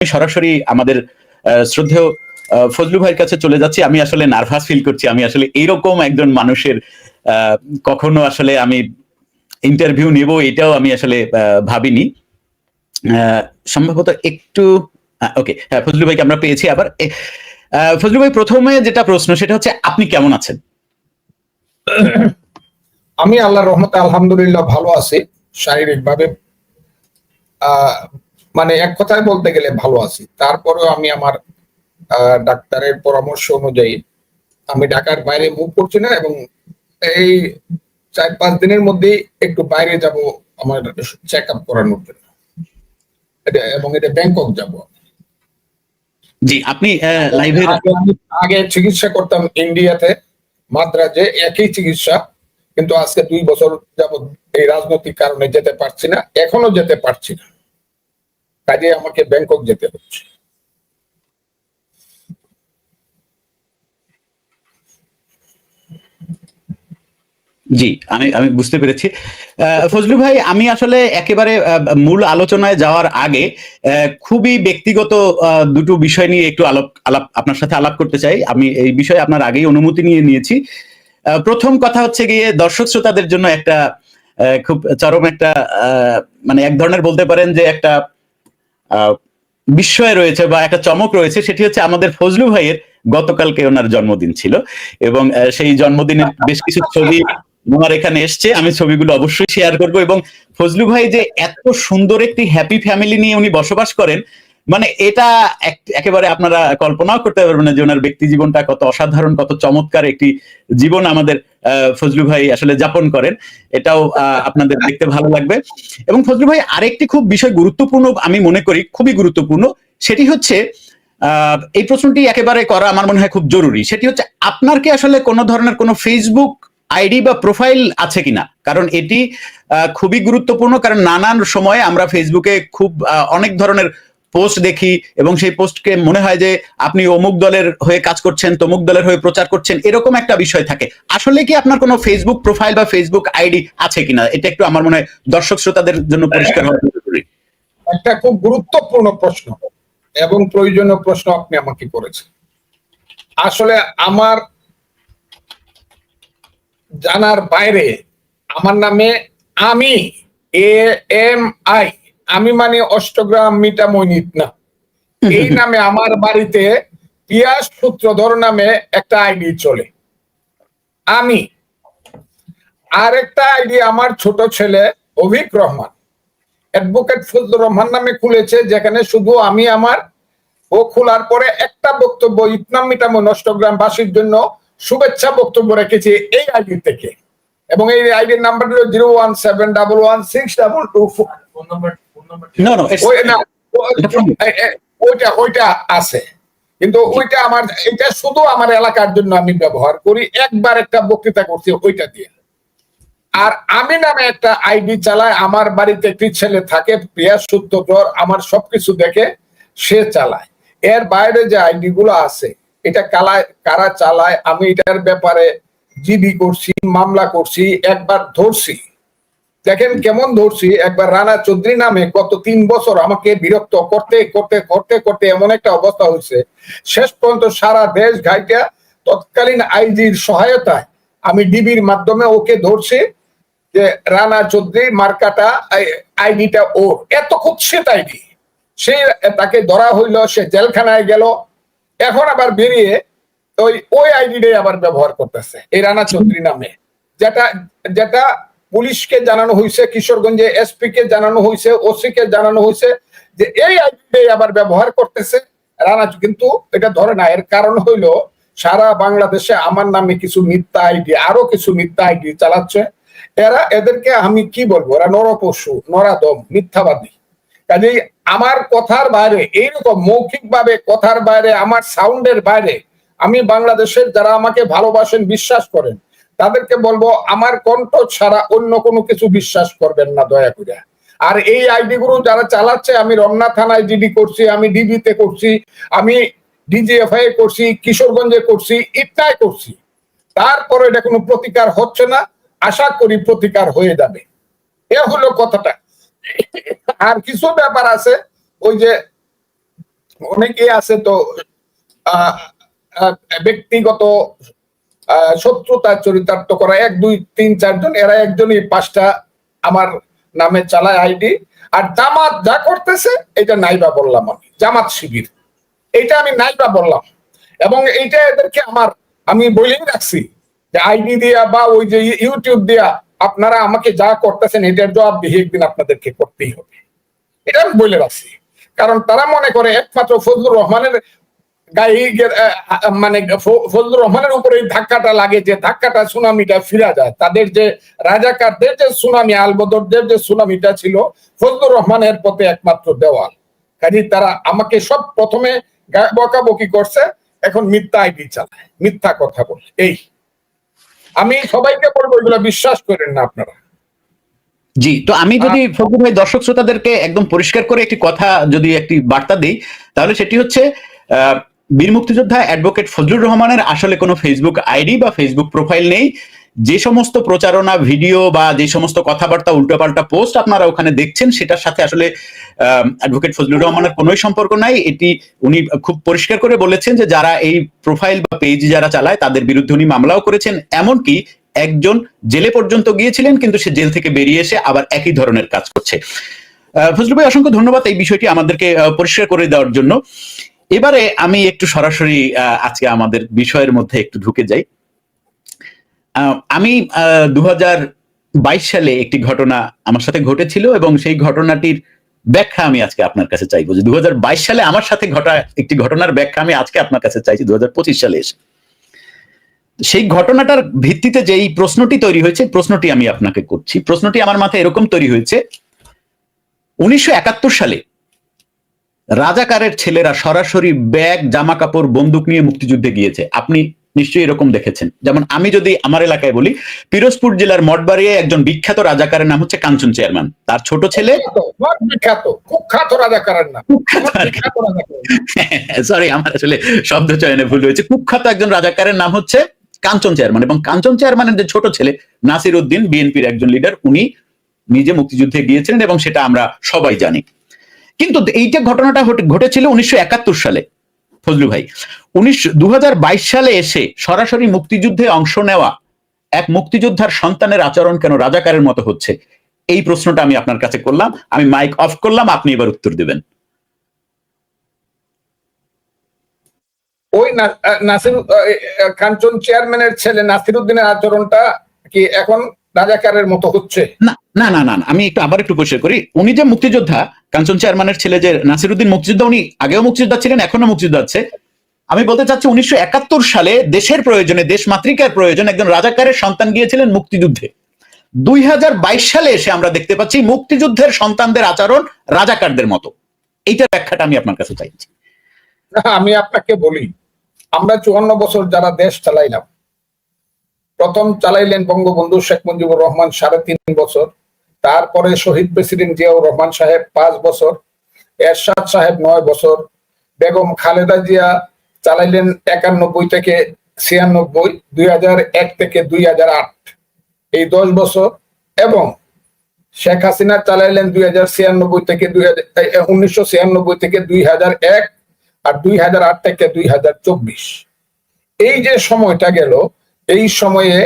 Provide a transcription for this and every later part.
সরাসরি আমাদের শ্রদ্ধেয় ফজলু ভাইয়ের কাছে চলে যাচ্ছি। আমি আসলে নার্ভাস ফিল করছি। আমি আসলে এইরকম একজন মানুষের কখনো আসলে আমি ইন্টারভিউ নেব এটাও আমি আসলে ভাবিনি। সম্ভবত একটু ওকে, হ্যাঁ, ফজলু ভাইকে আমরা পেয়েছি আবার। ফজলু ভাই, প্রথমে যেটা প্রশ্ন সেটা হচ্ছে আপনি কেমন আছেন? আমি আল্লাহর রহমতে আলহামদুলিল্লাহ ভালো আছি। শারীরিকভাবে মানে এক কথায় বলতে গেলে ভালো আছি। তারপরেও আমি আমার ডাক্তারের পরামর্শ অনুযায়ী আমি ঢাকার বাইরে মুভ করছি না, এবং এই 4-5 দিনের মধ্যেই একটু বাইরে যাব আমার চেক আপ করানোর জন্য, এবং এটা ব্যাংকক যাব। জি, আপনি লাইভে আগে চিকিৎসা করতাম ইন্ডিয়াতে, মাদ্রাজে, একই চিকিৎসা, কিন্তু আজকে 2 বছর যাবত এই রাজনৈতিক কারণে যেতে পারছি না, এখনো যেতে পারছি না, কাজে আমাকে ব্যাংকক যেতে হচ্ছে। জি, আমি বুঝতে পেরেছি। ফজলু ভাই, আমি আসলে একেবারে মূল আলোচনায় যাওয়ার আগে খুবই ব্যক্তিগত দুটো বিষয় নিয়ে একটু আলাপ আপনার সাথে আলাপ করতে চাই। আমি এই বিষয়ে আপনার আগেই অনুমতি নিয়ে নিয়েছি। প্রথম কথা হচ্ছে গিয়ে দর্শক শ্রোতাদের জন্য একটা খুব চরম একটা মানে এক ধরনের বলতে পারেন যে একটা বিস্ময় রয়েছে বা একটা চমক রয়েছে। সেটি হচ্ছে আমাদের ফজলু ভাইয়ের গতকালকে ওনার জন্মদিন ছিল, এবং সেই জন্মদিনের বেশ কিছু ছবি আমার এখানে এসছে। আমি ছবিগুলো অবশ্যই শেয়ার করব। এবং ফজলু ভাই যে এত সুন্দর একটি হ্যাপি ফ্যামিলি নিয়ে উনি বসবাস করেন, মানে এটা একেবারে আপনারা কল্পনাও করতে পারবেন না যে ওনার ব্যক্তি জীবনটা কত অসাধারণ, কত চমৎকার একটি জীবন আমাদের ফজলু ভাই আসলে যাপন করেন। এটাও আপনাদের দেখতে ভালো লাগবে। এবং ফজলু ভাই, আরেকটি খুব বিষয় গুরুত্বপূর্ণ আমি মনে করি, খুবই গুরুত্বপূর্ণ, সেটি হচ্ছে এই প্রশ্নটি একেবারে করা আমার মনে হয় খুব জরুরি। সেটি হচ্ছে আপনার কি আসলে কোনো ধরনের কোনো ফেসবুক আইডি বা প্রোফাইল আছে কিনা? কারণ এটি খুবই গুরুত্বপূর্ণ, কারণ নানান সময়ে আমরা ফেসবুকে খুব অনেক ধরনের পোস্ট দেখি, এবং সেই পোস্টকে মনে হয় যে আপনি অমুক দলের হয়ে কাজ করছেন, তমুক দলের হয়ে প্রচার করছেন, এরকম একটা বিষয় থাকে। আসলে কি আপনার কোনো ফেসবুক প্রোফাইল বা ফেসবুক আইডি আছে কিনা? এটা একটু আমার মনে হয় দর্শক শ্রোতাদের জন্য পরিষ্কার হওয়া জরুরি। একটা খুব গুরুত্বপূর্ণ প্রশ্ন এবং প্রয়োজনীয় প্রশ্ন আপনি আমাকে করেছেন। আসলে আমার জানার বাইরে আমার নামে আমি AMI, আমি মানে অষ্টগ্রাম মিটা মইনিত না, এই নামে আমার বাড়িতে পিয়াস সূত্রধর নামে একটা আইডি চলে। আমি আর একটা আইডি আমার ছোট ছেলে অভিক রহমান, অ্যাডভোকেট ফজলুর রহমান নামে খুলেছে, যেখানে শুধু আমি আমার ও খোলার পরে একটা বক্তব্য ইতনাম মিটামো নষ্টগ্রামবাসীর জন্য শুভেচ্ছা বক্তব্য রেখেছি এই আইডি থেকে, এবং এই আইডির নাম্বার হলো 017116224। ওইটা আছে, কিন্তু ওইটা আমার, এটা শুধু আমার এলাকার জন্য আমি ব্যবহার করি। একবার একটা বক্তৃতা করছি ওইটা দিয়ে। আর আমি নামে একটা আইডি চালায়, আমার বাড়িতে একটি ছেলে থাকে পিয়াস সূত্রধর, আমার সবকিছু দেখে সে চালায়। এর বাইরে যে আইডি গুলো আছে, এটা কারা চালায় আমি এটার ব্যাপারে জিডি করছি, মামলা করছি, একবার ধরছি। দেখেন কেমন ধরছি। একবার রানা চৌধুরী নামে গত 3 বছর আমাকে বিরক্ত করতে করতে করতে করতে এমন একটা অবস্থা হয়েছে, শেষ পর্যন্ত সারা দেশ ঘাইটা তৎকালীন আইজির সহায়তায় আমি ডিবির মাধ্যমে ওকে ধরছি, যে রানা চৌধুরী মার্কাটা আইডিটা ওর, এত কুৎসিত আইডি। সে তাকে ধরা হইলো, সে জেলখানায় গেল, এখন আবার বেরিয়ে ওই আইডিটাই আবার ব্যবহার করতেছে এই রানা চৌধুরী নামে, যেটা পুলিশকে জানানো হয়েছে, কিশোরগঞ্জে এসপি কে জানানো হয়েছে, ওসি কে জানানো হয়েছে যে এই আইডিটাই আবার ব্যবহার করতেছে রানা, কিন্তু এটা ধরে না। এর কারণ হইলো সারা বাংলাদেশে আমার নামে কিছু মিথ্যা আইডি, আরো কিছু মিথ্যা আইডি চালাচ্ছে এরা। এদেরকে আমি কি বলবো, এরা নরপশু, নরাদম, মিথ্যাবাদী। কাজেই আমার কথার বাইরে, এইরকম মৌখিক ভাবে কথার বাইরে, আমার সাউন্ডের বাইরে, আমি বাংলাদেশের যারা আমাকে ভালোবাসেন, বিশ্বাস করেন, তাদেরকে বলবো আমার কণ্ঠ ছাড়া অন্য কোনো কিছু বিশ্বাস করবেন না দয়া করে। আর এই আইডি গুলো যারা চালাচ্ছে, আমি রমনা থানায় জিডি করছি, আমি ডিবিতে করছি, আমি ডিজিএফআই করছি, কিশোরগঞ্জে করছি, ইটনায় করছি, তারপরে এটা কোনো প্রতিকার হচ্ছে না। আশা করি প্রতিকার হয়ে যাবে। এ হলো কথাটা। আর কিছু ব্যাপার আছে, ওই যে অনেকেই আছে তো ব্যক্তিগত শত্রুতা চরিতার্থ করা 1 2 3 4 জন, এরা একজনই 5টা আমার নামে চালায় আইডি। আর জামাত যা করতেছে এটা নাইবা বললাম, আমি জামাত শিবির এইটা আমি নাইবা বললাম, এবং এইটা এদেরকে আমি বলেই রাখছি যে আইডি দিয়া বা ওই যে ইউটিউব দিয়া আপনারা আমাকে যা করতেছেন এটার জবাবদিহি একদিন আপনাদেরকে করতেই হবে, এটা আমি বলে রাখছি। কারণ তারা মনে করে একমাত্র ফজলুর রহমানের গায়ে মানে ফজলুর রহমানের উপরে ধাক্কাটা লাগে, যে ধাক্কাটা সুনামিটা ফিরা যায়। তাদের যে রাজাকারদের যে সুনামি, আলবদরদের যে সুনামিটা ছিল, ফজলুর রহমানের পথে একমাত্র দেওয়াল। কাজে তারা আমাকে সব প্রথমে বকাবকি করছে, এখন মিথ্যা আইডি চালায়, মিথ্যা কথা বলে। এই আমি সবাইকে বলবো এগুলো বিশ্বাস করেন না আপনারা। জি, তো আমি যদি ফজলু ভাই দর্শক শ্রোতাদেরকে একদম পরিষ্কার করে একটি কথা, যদি একটি বার্তা দিই, তাহলে সেটি হচ্ছে বীর মুক্তিযোদ্ধা অ্যাডভোকেট ফজলুর রহমানের আসলে কোনো ফেসবুক আইডি বা ফেসবুক প্রোফাইল নেই। যে সমস্ত প্রচারণা ভিডিও বা যে সমস্ত কথাবার্তা, উল্টোপাল্টা পোস্ট আপনারা ওখানে দেখছেন, সেটার সাথে আসলে অ্যাডভোকেট ফজলুর রহমানের কোনোই সম্পর্ক নাই। এটি উনি খুব পরিষ্কার করে বলেছেন যে যারা এই প্রোফাইল বা পেজ যারা চালায় তাদের বিরুদ্ধে উনি মামলাও করেছেন, এমনকি একজন জেলে পর্যন্ত গিয়েছিলেন, কিন্তু সে জেল থেকে বেরিয়ে এসে আবার একই ধরনের কাজ করছে। ফজলু ভাই, অসংখ্য ধন্যবাদ এই বিষয়টি আমাদেরকে পরিষ্কার করে দেওয়ার জন্য। এবারে আমি একটু সরাসরি আজকে আমাদের বিষয়ের মধ্যে একটু ঢুকে যাই। আমি 2022 সালে একটি ঘটনা আমার সাথে ঘটেছিল, এবং সেই ঘটনাটির ব্যাখ্যা আমি আজকে আপনার কাছে চাইবো। যে 2022 সালে আমার সাথে ঘটা একটি ঘটনার ব্যাখ্যা আমি আজকে আপনার কাছে চাইছি 2025 সালে এসে। সেই ঘটনাটার ভিত্তিতে যে এই প্রশ্নটি তৈরি হয়েছে, প্রশ্নটি আমি আপনাকে করছি। প্রশ্নটি আমার মাথায় এরকম তৈরি হয়েছে, 1971 সালে রাজাকারের ছেলেরা সরাসরি ব্যাগ, জামা কাপড়, বন্দুক নিয়ে মুক্তিযুদ্ধে গিয়েছে। আপনি নিশ্চয়ই এরকম দেখেছেন। যেমন আমি যদি আমার এলাকায় বলি, পিরোজপুর জেলার মঠবাড়িয়ায় একজন বিখ্যাত রাজাকারের নাম হচ্ছে কাঞ্চন চেয়ারম্যান। তার ছোট ছেলে, কুখ্যাত রাজাকারের নাম, সরি আমার আসলে শব্দ চয়নে ভুল হয়েছে, কুখ্যাত একজন রাজাকারের নাম হচ্ছে কাঞ্চন চেয়ারম্যান। এবং কাঞ্চন চেয়ারম্যানের যে ছোট ছেলে নাসির উদ্দিন, বিএনপির একজন লিডার, উনি নিজে মুক্তিযুদ্ধে গিয়েছিলেন, এবং সেটা আমরা সবাই জানি। কিন্তু এইটা ঘটনাটা ঘটেছিল 1971 সালে। ফজলু ভাই, 2022 সালে এসে সরাসরি মুক্তিযুদ্ধে অংশ নেওয়া এক মুক্তিযোদ্ধার সন্তানের আচরণ কেন রাজাকারের মতো হচ্ছে, এই প্রশ্নটা আমি আপনার কাছে করলাম। আমি মাইক অফ করলাম, আপনি এবার উত্তর দেবেন। ওই নাসির কাঞ্চন চেয়ারম্যানের ছেলে নাসির উদ্দিনের আচরণটা কি এখন রাজাকারের মতো হচ্ছে? না না না না, আমি আবার একটু পরিষ্কার করি। উনি যে মুক্তিযোদ্ধা, কাঞ্চন চেয়ারম্যানের ছেলে যে নাসির উদ্দিন মুক্তিযোদ্ধা, উনি আগেও মুক্তিযোদ্ধা ছিলেন, এখনো মুক্তিযোদ্ধা আছে। আমি বলতে চাচ্ছি 1971 সালে দেশের প্রয়োজনে, দেশ মাতৃকার প্রয়োজনে একজন রাজাকারের সন্তান গিয়েছিলেন মুক্তিযুদ্ধে। 2022 সালে এসে আমরা দেখতে পাচ্ছি মুক্তিযুদ্ধের সন্তানদের আচরণ রাজাকারদের মতো। এইটার ব্যাখ্যাটা আমি আপনার কাছে চাইছি। আমি আপনাকে বলি, আমরা 54 বছর যারা দেশ চালাইলাম, প্রথম চালাইলেন বঙ্গবন্ধু শেখ মুজিবুর রহমান 3.5 বছর, তারপরে শহীদ প্রেসিডেন্ট জিয়াউর রহমান সাহেব 5 বছর, এরশাদ সাহেব 9 বছর, বেগম খালেদা জিয়া চালাইলেন 91 থেকে 96, 2001 থেকে 2008, এই 10 বছর, এবং শেখ হাসিনা চালাইলেন 1996 থেকে 2001, আর 2008 থেকে 2024। এই যে সময়টা গেল, এই সময়ে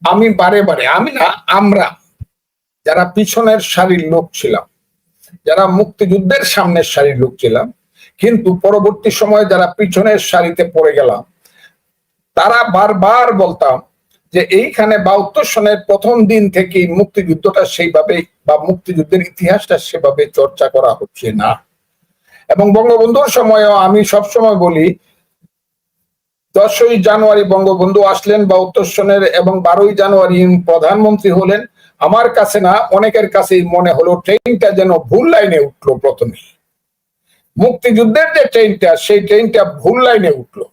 আমি বারে বারে, আমি না, আমরা যারা পিছনের সারির লোক ছিলাম, যারা মুক্তিযুদ্ধের সামনের সারির লোক ছিলাম, কিন্তু পরবর্তী সময়ে যারা পিছনের সারিতে পড়ে গেলাম, তারা বারবার বলতাম যে এইখানে 72 সনের প্রথম দিন থেকে মুক্তিযুদ্ধটা সেইভাবে, বা মুক্তিযুদ্ধের ইতিহাসটা সেভাবে চর্চা করা হচ্ছে না। এবং বঙ্গবন্ধুর সময়ও আমি সবসময় বলি, 10ই জানুয়ারি বঙ্গবন্ধু আসলেন 72 সনের, এবং 12ই জানুয়ারি প্রধানমন্ত্রী হলেন। আমার কাছে না, অনেকের কাছেই মনে হলো ট্রেনটা যেন ভুল লাইনে উঠলো। প্রথমে মুক্তিযুদ্ধের যে ট্রেনটা, সেই ট্রেনটা ভুল লাইনে উঠলো,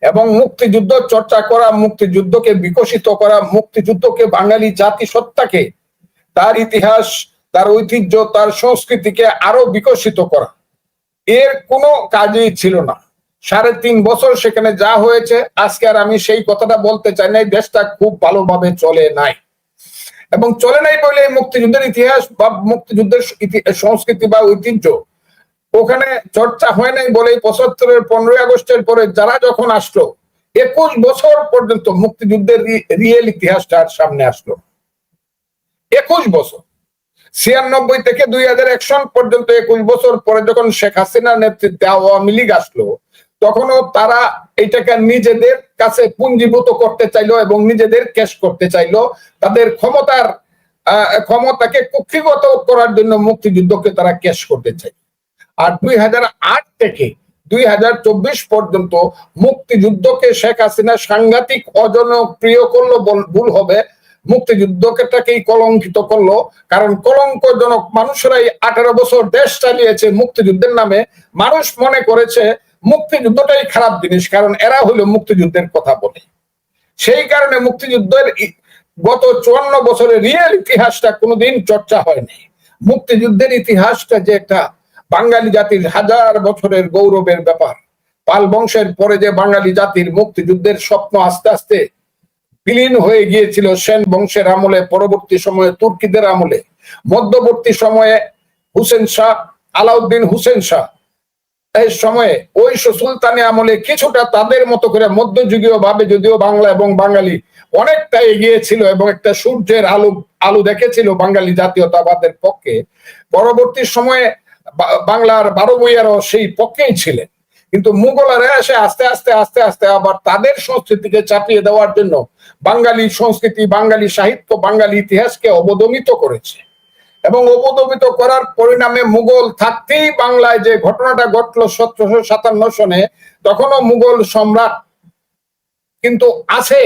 এবং মুক্তিযুদ্ধ চর্চা করা, মুক্তিযুদ্ধকে বিকশিত করা, মুক্তিযুদ্ধকে বাঙালি জাতিসত্তাকে, তার ইতিহাস, তার ঐতিহ্য, তার সংস্কৃতিকে আরো বিকশিত করা, এর কোনো কাজই ছিল না। 3.5 বছর সেখানে যা হয়েছে, আজকে আর আমি সেই কথাটা বলতে চাই না। দেশটা খুব ভালোভাবে চলে নাই, এবং চলে নাই বলে মুক্তিযুদ্ধের ইতিহাস বা মুক্তিযুদ্ধের সংস্কৃতি বা ঐতিহ্য ওখানে চর্চা হয় নাই বলেই 75-এর 15ই আগস্টের পরে যারা যখন আসলো 21 বছর পর্যন্ত মুক্তিযুদ্ধের রিয়েল ইতিহাসটা সামনে আসলো। 21 বছর, 96 থেকে 2001 সন পর্যন্ত 21 বছর পরে যখন শেখ হাসিনার নেতৃত্বে আওয়ামী লীগ আসলো, তখনও তারা এটাকে নিজেদের কাছে পুঞ্জীভূত করতে চাইলো এবং নিজেদের ক্যাশ করতে চাইলো। তাদের ক্ষমতাকে কুক্ষিগত করার জন্য মুক্তিযুদ্ধকে তারা ক্যাশ করতে চাই। আর 2008 থেকে 2024 পর্যন্ত মুক্তিযুদ্ধকে শেখ হাসিনা সাংঘাতিক অজনপ্রিয় করলো, ভুল হবে, মুক্তিযুদ্ধটাকেই কলঙ্কিত করলো। কারণ কলঙ্কজনক মানুষরাই 18 বছর দেশ চালিয়েছে মুক্তিযুদ্ধের নামে। মানুষ মনে করেছে মুক্তিযুদ্ধটাই খারাপ জিনিস, কারণ এরা হলো মুক্তিযুদ্ধের কথা বলে। সেই কারণে মুক্তিযুদ্ধের গত 54 বছরের রিয়েল ইতিহাসটা কোনোদিন চর্চা হয়নি। মুক্তিযুদ্ধের ইতিহাসটা যে একটা বাঙালি জাতির হাজার বছরের গৌরবের ব্যাপার। পাল বংশের পরে যে বাঙালি জাতির মুক্তিযুদ্ধের স্বপ্ন আস্তে আস্তে বিলীন হয়ে গিয়েছিল সেন বংশের আমলে, পরবর্তী সময়ে তুর্কিদের আমলে, মধ্যবর্তী সময়ে হুসেন শাহ, আলাউদ্দিন হুসেন শাহ এই সময়ে ঐশ সুলতানি আমলে কিছুটা তাদের মতো করে মধ্যযুগীয় ভাবে যদিও বাংলা এবং বাঙালি অনেকটা এগিয়ে ছিল এবং একটা সূর্যের আলো দেখেছিল বাঙালি জাতীয়তাবাদের পক্ষে। পরবর্তী সময়ে বাংলার 12 ভূঁইয়ারও সেই পক্ষেই ছিলেন। কিন্তু মুঘলরা এসে আস্তে আস্তে আস্তে আস্তে আবার তাদের সংস্কৃতিকে চাপিয়ে দেওয়ার জন্য বাঙালি সংস্কৃতি, বাঙালি সাহিত্য, বাঙালি ইতিহাসকে অবদমিত করেছে। এবং অবদমিত করার পরিণামে মুঘল থাকতেই বাংলায় যে ঘটনাটা ঘটলো 1757 সনে, তখনও মুঘল সম্রাট কিন্তু আছে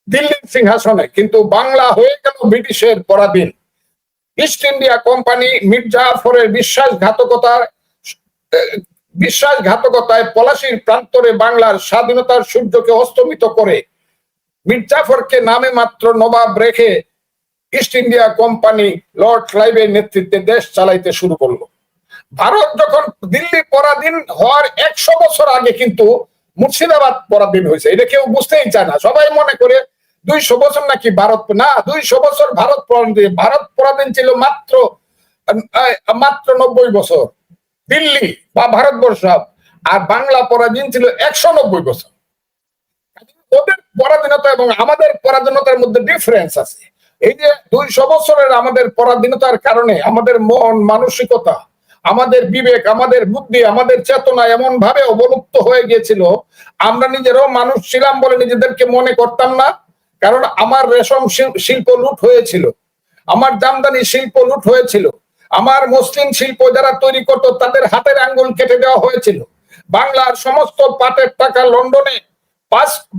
দিল্লির সিংহাসনে, কিন্তু বাংলা হয়ে গেল ব্রিটিশের পরাধীন। ইস্ট ইন্ডিয়া কোম্পানি মীর জাফরের বিশ্বাসঘাতকতায় পলাশির প্রান্তরে বাংলার স্বাধীনতার সূর্যকে অস্তমিত করে মীর জাফরকে নামে মাত্র নবাব রেখে ইস্ট ইন্ডিয়া কোম্পানি লর্ড ক্লাইভের নেতৃত্বে দেশ চালাইতে শুরু করলো। ভারত যখন দিল্লি পরাধীন হওয়ার 100 বছর আগে কিন্তু মুর্শিদাবাদ পরাধীন হয়েছে, এটা কেউ বুঝতেই চায় না। সবাই মনে করে 200 বছর নাকি ভারত, না, 200 বছর ভারত পরাধীন ছিল মাত্র 90 বছর দিল্লি বা ভারতবর্ষ, আর বাংলা পরাধীন ছিল 190 বছর। ওদের পরাধীনতা এবং আমাদের পরাধীনতার মধ্যে ডিফারেন্স আছে। এই যে 200 বছরের আমাদের পরাধীনতার কারণে আমাদের মন মানসিকতা, আমাদের বিবেক, আমাদের বুদ্ধি, আমাদের চেতনা এমন ভাবে অবলুপ্ত হয়ে গিয়েছিল, আমরা নিজেরাও মানুষ ছিলাম বলে নিজেদেরকে মনে করতাম না। কারণ আমার রেশম শিল্প লুট হয়েছিল, আমার জামদানি শিল্প লুট হয়েছিল, আমার মসলিন শিল্প যারা তৈরি করতো তাদের হাতের আঙ্গুল কেটে দেওয়া হয়েছিল। বাংলার সমস্ত পাটের টাকা লন্ডনে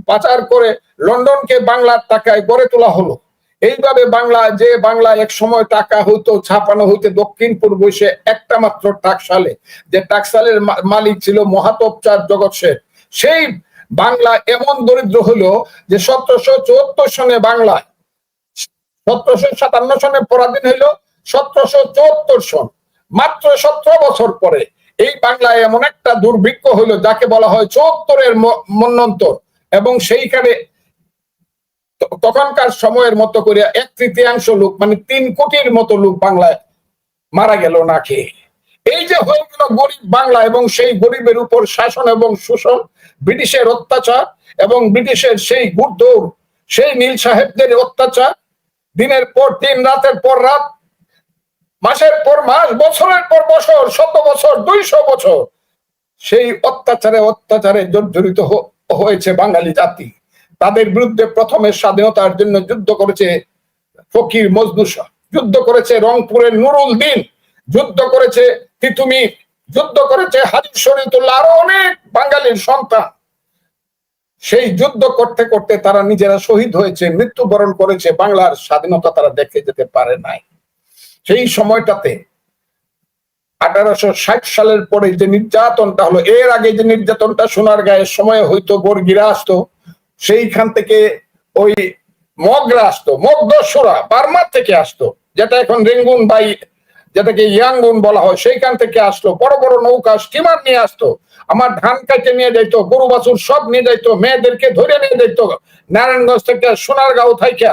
পাচার করে লন্ডনকে বাংলার টাকায় গড়ে তোলা হলো। এইভাবে বাংলা এক সময় টাকা হইতো, ছাপানো হইতে দক্ষিণ পূর্ব এসে একটা মাত্র টাকশালে, যে টাকশালের মালিক ছিল মহাতব চাঁদ জগৎ শেঠ। সেই বাংলা এমন দরিদ্র হলো যে 1774 সনে বাংলায়, 1757 সনে পরাধীন হইল, 1774 সন, মাত্র 17 বছর পরে এই বাংলায় এমন একটা দুর্ভিক্ষ হইল যাকে বলা হয় 74-এর মন্বন্তর। এবং সেইখানে তখনকার সময়ের মতো করে 1/3 লোক, মানে 3 কোটির মতো লোক বাংলায় মারা গেল না খেয়ে। এই যে হয়ে গেল গরিব বাংলা, এবং সেই গরিবের উপর শাসন এবং শোষণ, ব্রিটিশের অত্যাচার এবং ব্রিটিশের সেই ঘুরদৌড়, সেই নীল সাহেবদের অত্যাচার, দিনের পর দিন, রাতের পর রাত, মাসের পর মাস, বছরের পর বছর, 100 বছর, 200 বছর সেই অত্যাচারে জর্জরিত হয়েছে বাঙালি জাতি। তাদের বিরুদ্ধে প্রথমে স্বাধীনতার জন্য যুদ্ধ করেছে ফকির মজনু শাহ, যুদ্ধ করেছে রংপুরের নুরুল দিন, যুদ্ধ করেছে তিতুমির, যুদ্ধ করেছে হাজি শরীয়তুল্লাহ, আরো অনেক বাঙালির সন্তান। সেই যুদ্ধ করতে করতে তারা নিজেরা শহীদ হয়েছে, মৃত্যুবরণ করেছে। বাংলার স্বাধীনতা তারা দেখে যেতে পারে নাই। সেই সময়টাতে 1860 সালের পরে যে নির্যাতনটা হলো, এর আগে যে নির্যাতনটা সোনারগাঁয়ের সময় হয়তো বর্গিরা আসতো, সেইখান থেকে ওই মগরা আসতো, মগদস্যুরা বার্মা থেকে আসতো, যেটা এখন রেঙ্গুন বাই, যেটাকে ইয়াঙ্গুন বলা হয়, সেইখান থেকে আসলো। বড় বড় নৌকা স্টিমার নিয়ে আসতো, আমার ধান কাটে নিয়ে যাইতো, গরু বাছুর সব নিয়ে যাইতো, মেয়েদেরকে ধরে নিয়ে যাইতো নারায়ণগঞ্জ থেকে, সোনারগাঁও থেকে।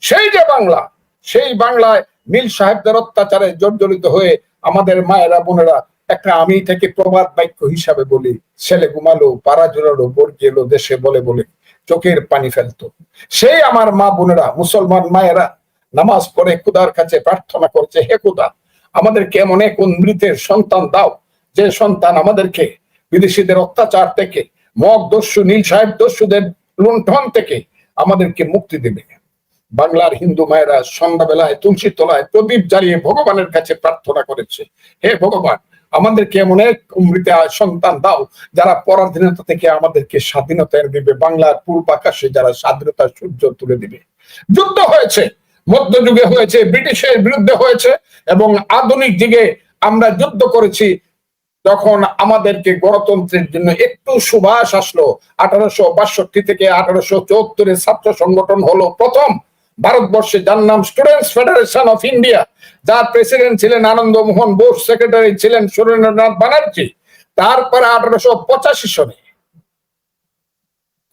সেই যে বাংলা, সেই বাংলায় নীল সাহেবদের অত্যাচারে জর্জরিত হয়ে আমাদের মায়েরা বোনেরা একটা আমি থেকে প্রবাদ বাক্য হিসাবে বলি, ছেলে ঘুমালো, পাড়া জোড়ালো, বর্গি এলো দেশে বলে বলে চোখের পানি ফেলতো। সেই আমার মা বোনেরা, মুসলমান মায়েরা নামাজ পড়ে খোদার কাছে প্রার্থনা করছে, হে খোদা আমাদেরকে এমন এক মৃতের সন্তান দাও, যে সন্তান আমাদেরকে বিদেশিদের অত্যাচার থেকে, মগ দস্যু, নীল সাহেব দস্যুদের লুণ্ঠন থেকে আমাদেরকে মুক্তি দেবে। বাংলার হিন্দু মায়েরা সন্ধ্যাবেলায় তুলসী তলায় প্রদীপ জ্বালিয়ে ভগবানের কাছে প্রার্থনা করেছে, হে ভগবান আমাদেরকে এমন এক মৃত সন্তান দাও যারা পরাধীনতা থেকে আমাদেরকে স্বাধীনতা এনে দিবে, বাংলার পূর্ব আকাশে যারা স্বাধীনতার সূর্য তুলে দিবে। যুদ্ধ হয়েছে, মধ্যযুগে হয়েছে, ব্রিটিশের বিরুদ্ধে হয়েছে, এবং আধুনিক যুগে আমরা যুদ্ধ করেছি। তখন আমাদেরকে গণতন্ত্রের জন্য একটু সুবাস আসলো। 1862 থেকে 1874 ছাত্র সংগঠন হলো প্রথম ভারতবর্ষে, যার নাম স্টুডেন্টস ফেডারেশন অফ ইন্ডিয়া, যার প্রেসিডেন্ট ছিলেন আনন্দ মোহন বোস, সেক্রেটারি ছিলেন সুরেন্দ্রনাথ ব্যানার্জি। তারপরে 1885 সনে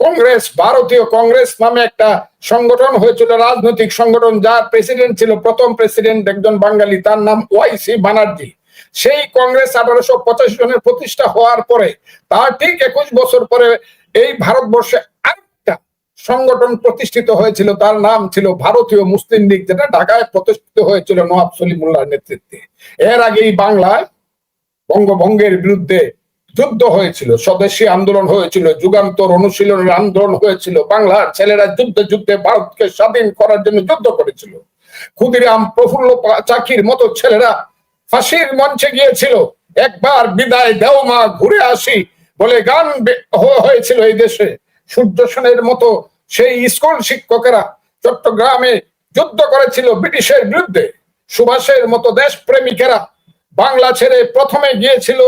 কংগ্রেস, ভারতীয় কংগ্রেস নামে একটা সংগঠন হয়েছিল, রাজনৈতিক সংগঠন, যার প্রেসিডেন্ট ছিল প্রথম প্রেসিডেন্ট একজন বাঙালি, তার নাম ওয়াইসি ব্যানার্জি। সেই কংগ্রেস 1885 সনের প্রতিষ্ঠা হওয়ার পরে তার ঠিক 21 বছর পরে এই ভারতবর্ষে আরেকটা সংগঠন প্রতিষ্ঠিত হয়েছিল, তার নাম ছিল ভারতীয় মুসলিম লীগ, যেটা ঢাকায় প্রতিষ্ঠিত হয়েছিল নওয়াব সলিমুল্লাহর নেতৃত্বে। এর আগেই বাংলায় বঙ্গভঙ্গের বিরুদ্ধে যুদ্ধ হয়েছিল, স্বদেশী আন্দোলন হয়েছিল, যুগান্তর অনুশীলনের আন্দোলন হয়েছিল, বাংলার ছেলেরা যুদ্ধে যুদ্ধে ভারতকে স্বাধীন করার জন্য যুদ্ধ করেছিল। ক্ষুদিরাম, প্রফুল্ল চাকির মতো ছেলেরা ফাঁসির মঞ্চে গিয়েছিল, একবার বিদায় দেও মা ঘুরে আসি বলে গান হয়েছিল এই দেশে। সূর্য সেনের মতো সেই স্কুল শিক্ষকেরা চট্টগ্রামে যুদ্ধ করেছিল ব্রিটিশের বিরুদ্ধে। সুভাষের মতো দেশ প্রেমিকেরা বাংলা ছেড়ে প্রথমে গিয়েছিল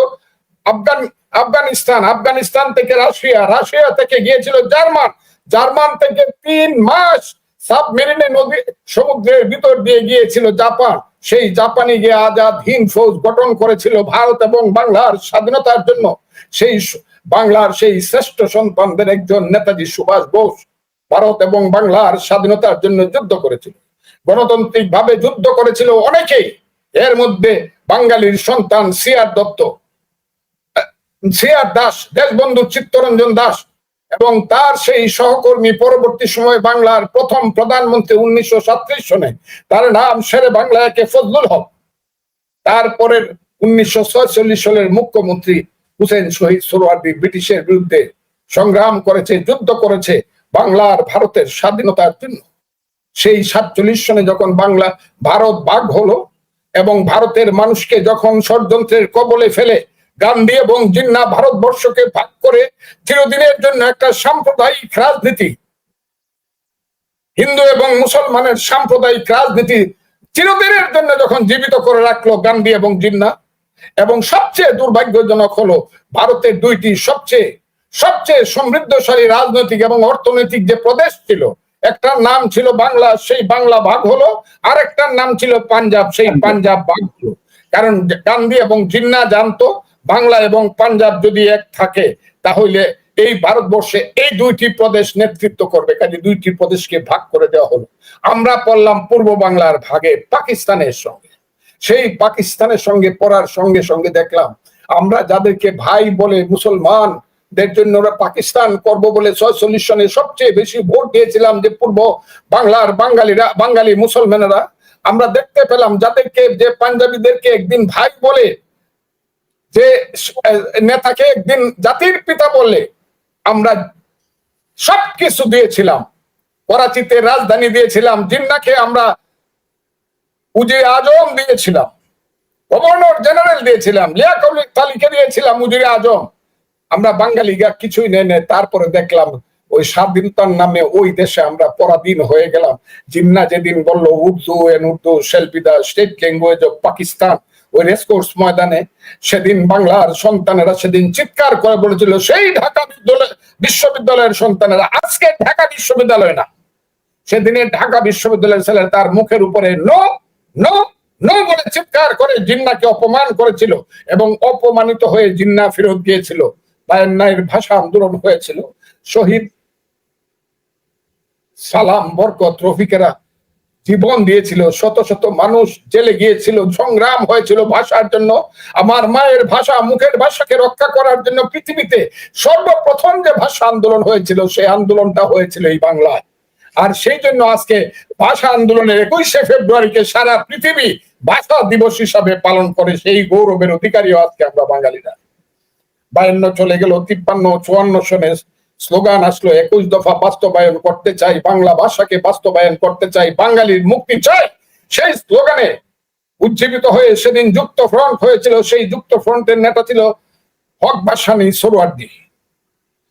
আফগানিস্তান, আফগানিস্তান থেকে রাশিয়া, রাশিয়া থেকে গিয়েছিল জার্মান, জার্মান থেকে 3 মাস সাবমেরিনে নদী সমুদ্রের ভিতর দিয়ে গিয়েছিল জাপান। সেই জাপানি গিয়ে আজাদ হিন্দ ফৌজ গঠন করেছিল ভারত এবং বাংলার স্বাধীনতার জন্য। সেই বাংলার সেই শ্রেষ্ঠ সন্তানদের একজন নেতাজি সুভাষ বোস ভারত এবং বাংলার স্বাধীনতার জন্য যুদ্ধ করেছিল, গণতান্ত্রিক ভাবে যুদ্ধ করেছিল অনেকেই। এর মধ্যে বাঙালির সন্তান সিআর দত্ত, সিআর দাস, দেশবন্ধু চিত্তরঞ্জন দাস এবং তার সেই সহকর্মী, পরবর্তী সময় বাংলার প্রথম প্রধানমন্ত্রী 1937 সনে, তার নাম শেরে বাংলা একে ফজলুল হক। তারপরের 1946 সালের মুখ্যমন্ত্রী হুসেন শহীদ সোহরাওয়ার্দী ব্রিটিশের বিরুদ্ধে সংগ্রাম করেছে, যুদ্ধ করেছে বাংলার ভারতের স্বাধীনতার জন্য। সেই 47 সনে যখন ভারত ভাগ হলো এবং ভারতের মানুষকে যখন ষড়যন্ত্রের কবলে ফেলে গান্ধী এবং জিন্নাহ ভারতবর্ষকে ভাগ করে চিরদিনের জন্য একটা সাম্প্রদায়িক রাজনীতি, হিন্দু এবং মুসলমানের সাম্প্রদায়িক রাজনীতি চিরদিনের জন্য যখন জীবিত করে রাখলো গান্ধী এবং জিন্নাহ, এবং সবচেয়ে দুর্ভাগ্যজনক হলো ভারতের দুইটি সবচেয়ে সমৃদ্ধশালী রাজনৈতিক এবং অর্থনৈতিক যে প্রদেশ ছিল, একটার নাম ছিল বাংলা, সেই বাংলা ভাগ হলো, আর একটার নাম ছিল পাঞ্জাব, সেই পাঞ্জাব ভাগ হলো। কারণ গান্ধী এবং জিন্নাহ জানতো বাংলা এবং পাঞ্জাব যদি এক থাকে তাহলে এই ভারতবর্ষে এই দুইটি প্রদেশ নেতৃত্ব করবে, কাজে দুইটি প্রদেশকে ভাগ করে দেওয়া হলো। আমরা পড়লাম পূর্ব বাংলার ভাগে পাকিস্তানের সঙ্গে, সেই পাকিস্তানের সঙ্গে পড়ার সঙ্গে সঙ্গে দেখলাম আমরা যাদেরকে ভাই বলে মুসলমানদের জন্য ওরা পাকিস্তান করব বলে 46 সনে সবচেয়ে বেশি ভোট দিয়েছিলাম যে পূর্ব বাংলার বাঙালি মুসলমানেরা, আমরা দেখতে পেলাম যাদেরকে, যে পাঞ্জাবিদেরকে একদিন ভাই বলে, যে নেতাকে একদিন জাতির পিতা বললে, আমরা সবকিছু দিয়েছিলাম। করাচিতে রাজধানী দিয়েছিলাম, জিন্নাহকে আমরা উজিরে আজম দিয়েছিলাম, গভর্নর জেনারেল দিয়েছিলাম, লিয়াকত আলীকে দিয়েছিলাম উজিরে আজম। আমরা বাঙালিরা কিছুই নেই। তারপরে দেখলাম ওই স্বাধীনতার নামে ওই দেশে আমরা পরাধীন হয়ে গেলাম। জিন্নাহ যেদিন বললো Urdu shall be the state language of Pakistan, ওই রেসকোর্স ময়দানে সেদিন বাংলার সন্তানেরা সেদিন চিৎকার করে বলেছিল, সেই ঢাকা বিশ্ববিদ্যালয়ের সন্তানেরা, আজকে ঢাকা বিশ্ববিদ্যালয় না, সেদিনে ঢাকা বিশ্ববিদ্যালয়ের ছেলেরা তার মুখের উপরে নো নো নো বলে চিৎকার করে জিন্নাহকে অপমান করেছিল, এবং অপমানিত হয়ে জিন্নাহ ফেরত গিয়েছিল। বায়ান্নয়ের ভাষা আন্দোলন হয়েছিল, শহীদ সালাম, বরকত, রফিকেরা জীবন দিয়েছিল, শত শত মানুষ জেলে গিয়েছিল, সংগ্রাম হয়েছিল ভাষার জন্য। আমার মায়ের ভাষা, মুখের ভাষাকে রক্ষা করার জন্য পৃথিবীতে সর্বপ্রথম যে ভাষা আন্দোলন হয়েছিল, সেই আন্দোলনটা হয়েছিল এই বাংলায়। আর সেই জন্য আজকে ভাষা আন্দোলনের 21শে ফেব্রুয়ারিকে সারা পৃথিবী ভাষা দিবস হিসাবে পালন করে। সেই গৌরবের অধিকারীও আজকে আমরা বাঙালিরা। 52 চলে গেল, 53, 54 সনে স্লোগান আসলো, 21 দফা বাস্তবায়ন করতে চাই, বাংলা ভাষাকে বাস্তবায়ন করতে চাই, বাঙালির মুক্তি চাই। সেই স্লোগানে উজ্জীবিত হয়ে সেদিন যুক্ত ফ্রন্ট হয়েছিল। সেই যুক্ত ফ্রন্টের নেতা ছিল হক ভাসানী সোহরাওয়ার্দী।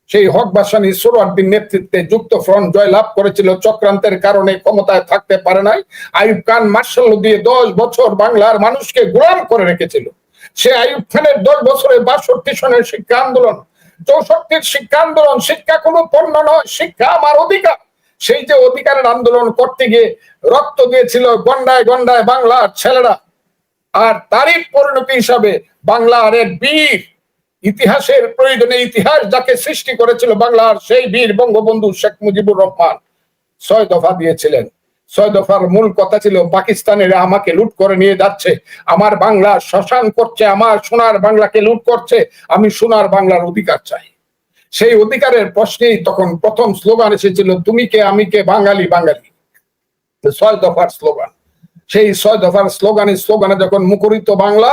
সেই হক ভাসানী সোহরাওয়ার্দীর নেতৃত্বে যুক্ত ফ্রন্ট জয়লাভ করেছিল। চক্রান্তের কারণে ক্ষমতায় থাকতে পারে নাই। আইয়ুব খান মার্শাল দিয়ে 10 বছর বাংলার মানুষকে গোলাম করে রেখেছিল। সে আইয়ুব খানের 10 বছরে 62 সনের শিক্ষা আন্দোলন, 64 শিক্ষা আন্দোলন। শিক্ষা কোনো পণ্য নয়, শিক্ষা আমার অধিকার। সেই যে অধিকারের আন্দোলন করতে গিয়ে রক্ত দিয়েছিল গন্ডায় গন্ডায় বাংলার ছেলেরা। আর তারই পরিণতি হিসাবে বাংলার এক বীর, ইতিহাসের প্রয়োজনে ইতিহাস যাকে সৃষ্টি করেছিল বাংলার, সেই বীর বঙ্গবন্ধু শেখ মুজিবুর রহমান 6 দফা দিয়েছিলেন। 6 দফার মূল কথা ছিল, পাকিস্তানিরা আমাকে লুট করে নিয়ে যাচ্ছে, আমার বাংলা শ্মশান করছে, আমার সোনার বাংলাকে লুট করছে, আমি সোনার বাংলার অধিকার চাই। সেই অধিকারের প্রশ্নেই তখন প্রথম স্লোগান এসেছিল, তুমি কে আমি কে, বাঙালি বাঙালি। 6 দফার স্লোগান। সেই 6 দফার স্লোগানে যখন মুখরিত বাংলা,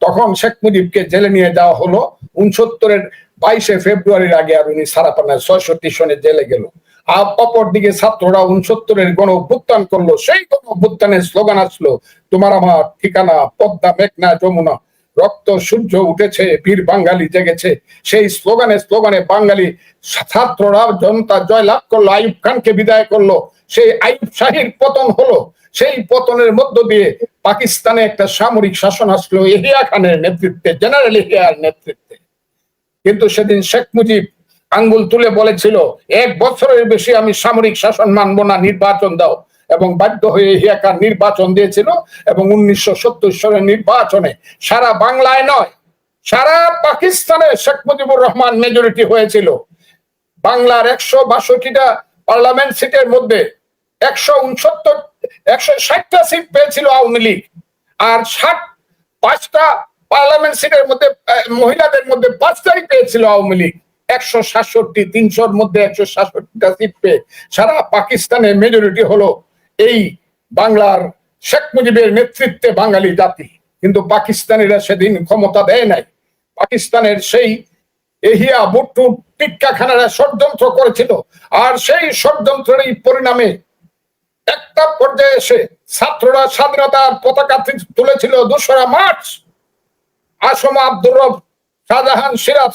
তখন শেখ মুজিবকে জেলে নিয়ে যাওয়া হলো। 69-এর 22শে ফেব্রুয়ারির আগে আর উনি ছাড়া পান না, 66 সনে জেলে গেল। আর অপরদিকে ছাত্ররা 69-এর গণ অভ্যুত্থান করলো। সেই গণ অভ্যুত্থানের স্লোগান আসলো, তোমার আমার ঠিকানা পদ্মা মেঘনা যমুনা, রক্ত সূর্য উঠেছে, বীর বাঙালি জেগেছে। সেই স্লোগানে বাঙালি ছাত্ররা জনতা জয়লাভ করলো, আইয়ুব খানকে বিদায় করলো। সেই আইয়ুব শাহীর পতন হলো। সেই পতনের মধ্য দিয়ে পাকিস্তানে একটা সামরিক শাসন আসলো ইয়াহিয়া খানের নেতৃত্বে, জেনারেল ইয়াহিয়ার নেতৃত্বে। কিন্তু সেদিন শেখ মুজিব আঙ্গুল তুলে বলেছিল, 1 বছরের বেশি আমি সামরিক শাসন মানবো না, নির্বাচন দাও। এবং বাধ্য হয়ে ইয়াহিয়া খান নির্বাচন দিয়েছিল। এবং 1970 সালের নির্বাচনে সারা বাংলায় নয়, সারা পাকিস্তানে শেখ মুজিবুর রহমান মেজরিটি হয়েছিল। বাংলার 162টা পার্লামেন্ট সিটের মধ্যে 160টা সিট পেয়েছিল আওয়ামী লীগ। আর 5টা পার্লামেন্ট সিটের মধ্যে মহিলাদের মধ্যে 5টাই পেয়েছিল আওয়ামী লীগ। 166, 300-র মধ্যে 166টা সিট পেয়ে সারা পাকিস্তানে মেজরিটি হলো এই বাংলার শেখ মুজিবের নেতৃত্বে বাঙালি জাতি। কিন্তু পাকিস্তানিরা সেদিন ক্ষমতা দেয় নাই। পাকিস্তানের সেই এহিয়া ভুট্টো টিক্কা খানারা ষড়যন্ত্র করেছিল। আর সেই ষড়যন্ত্রের পরিণামে একটা পর্যায়ে এসে ছাত্ররা স্বাধীনতার পতাকা তুলেছিল 2রা মার্চ। আসম আব্দুর রব, শাহজাহান সিরাজ,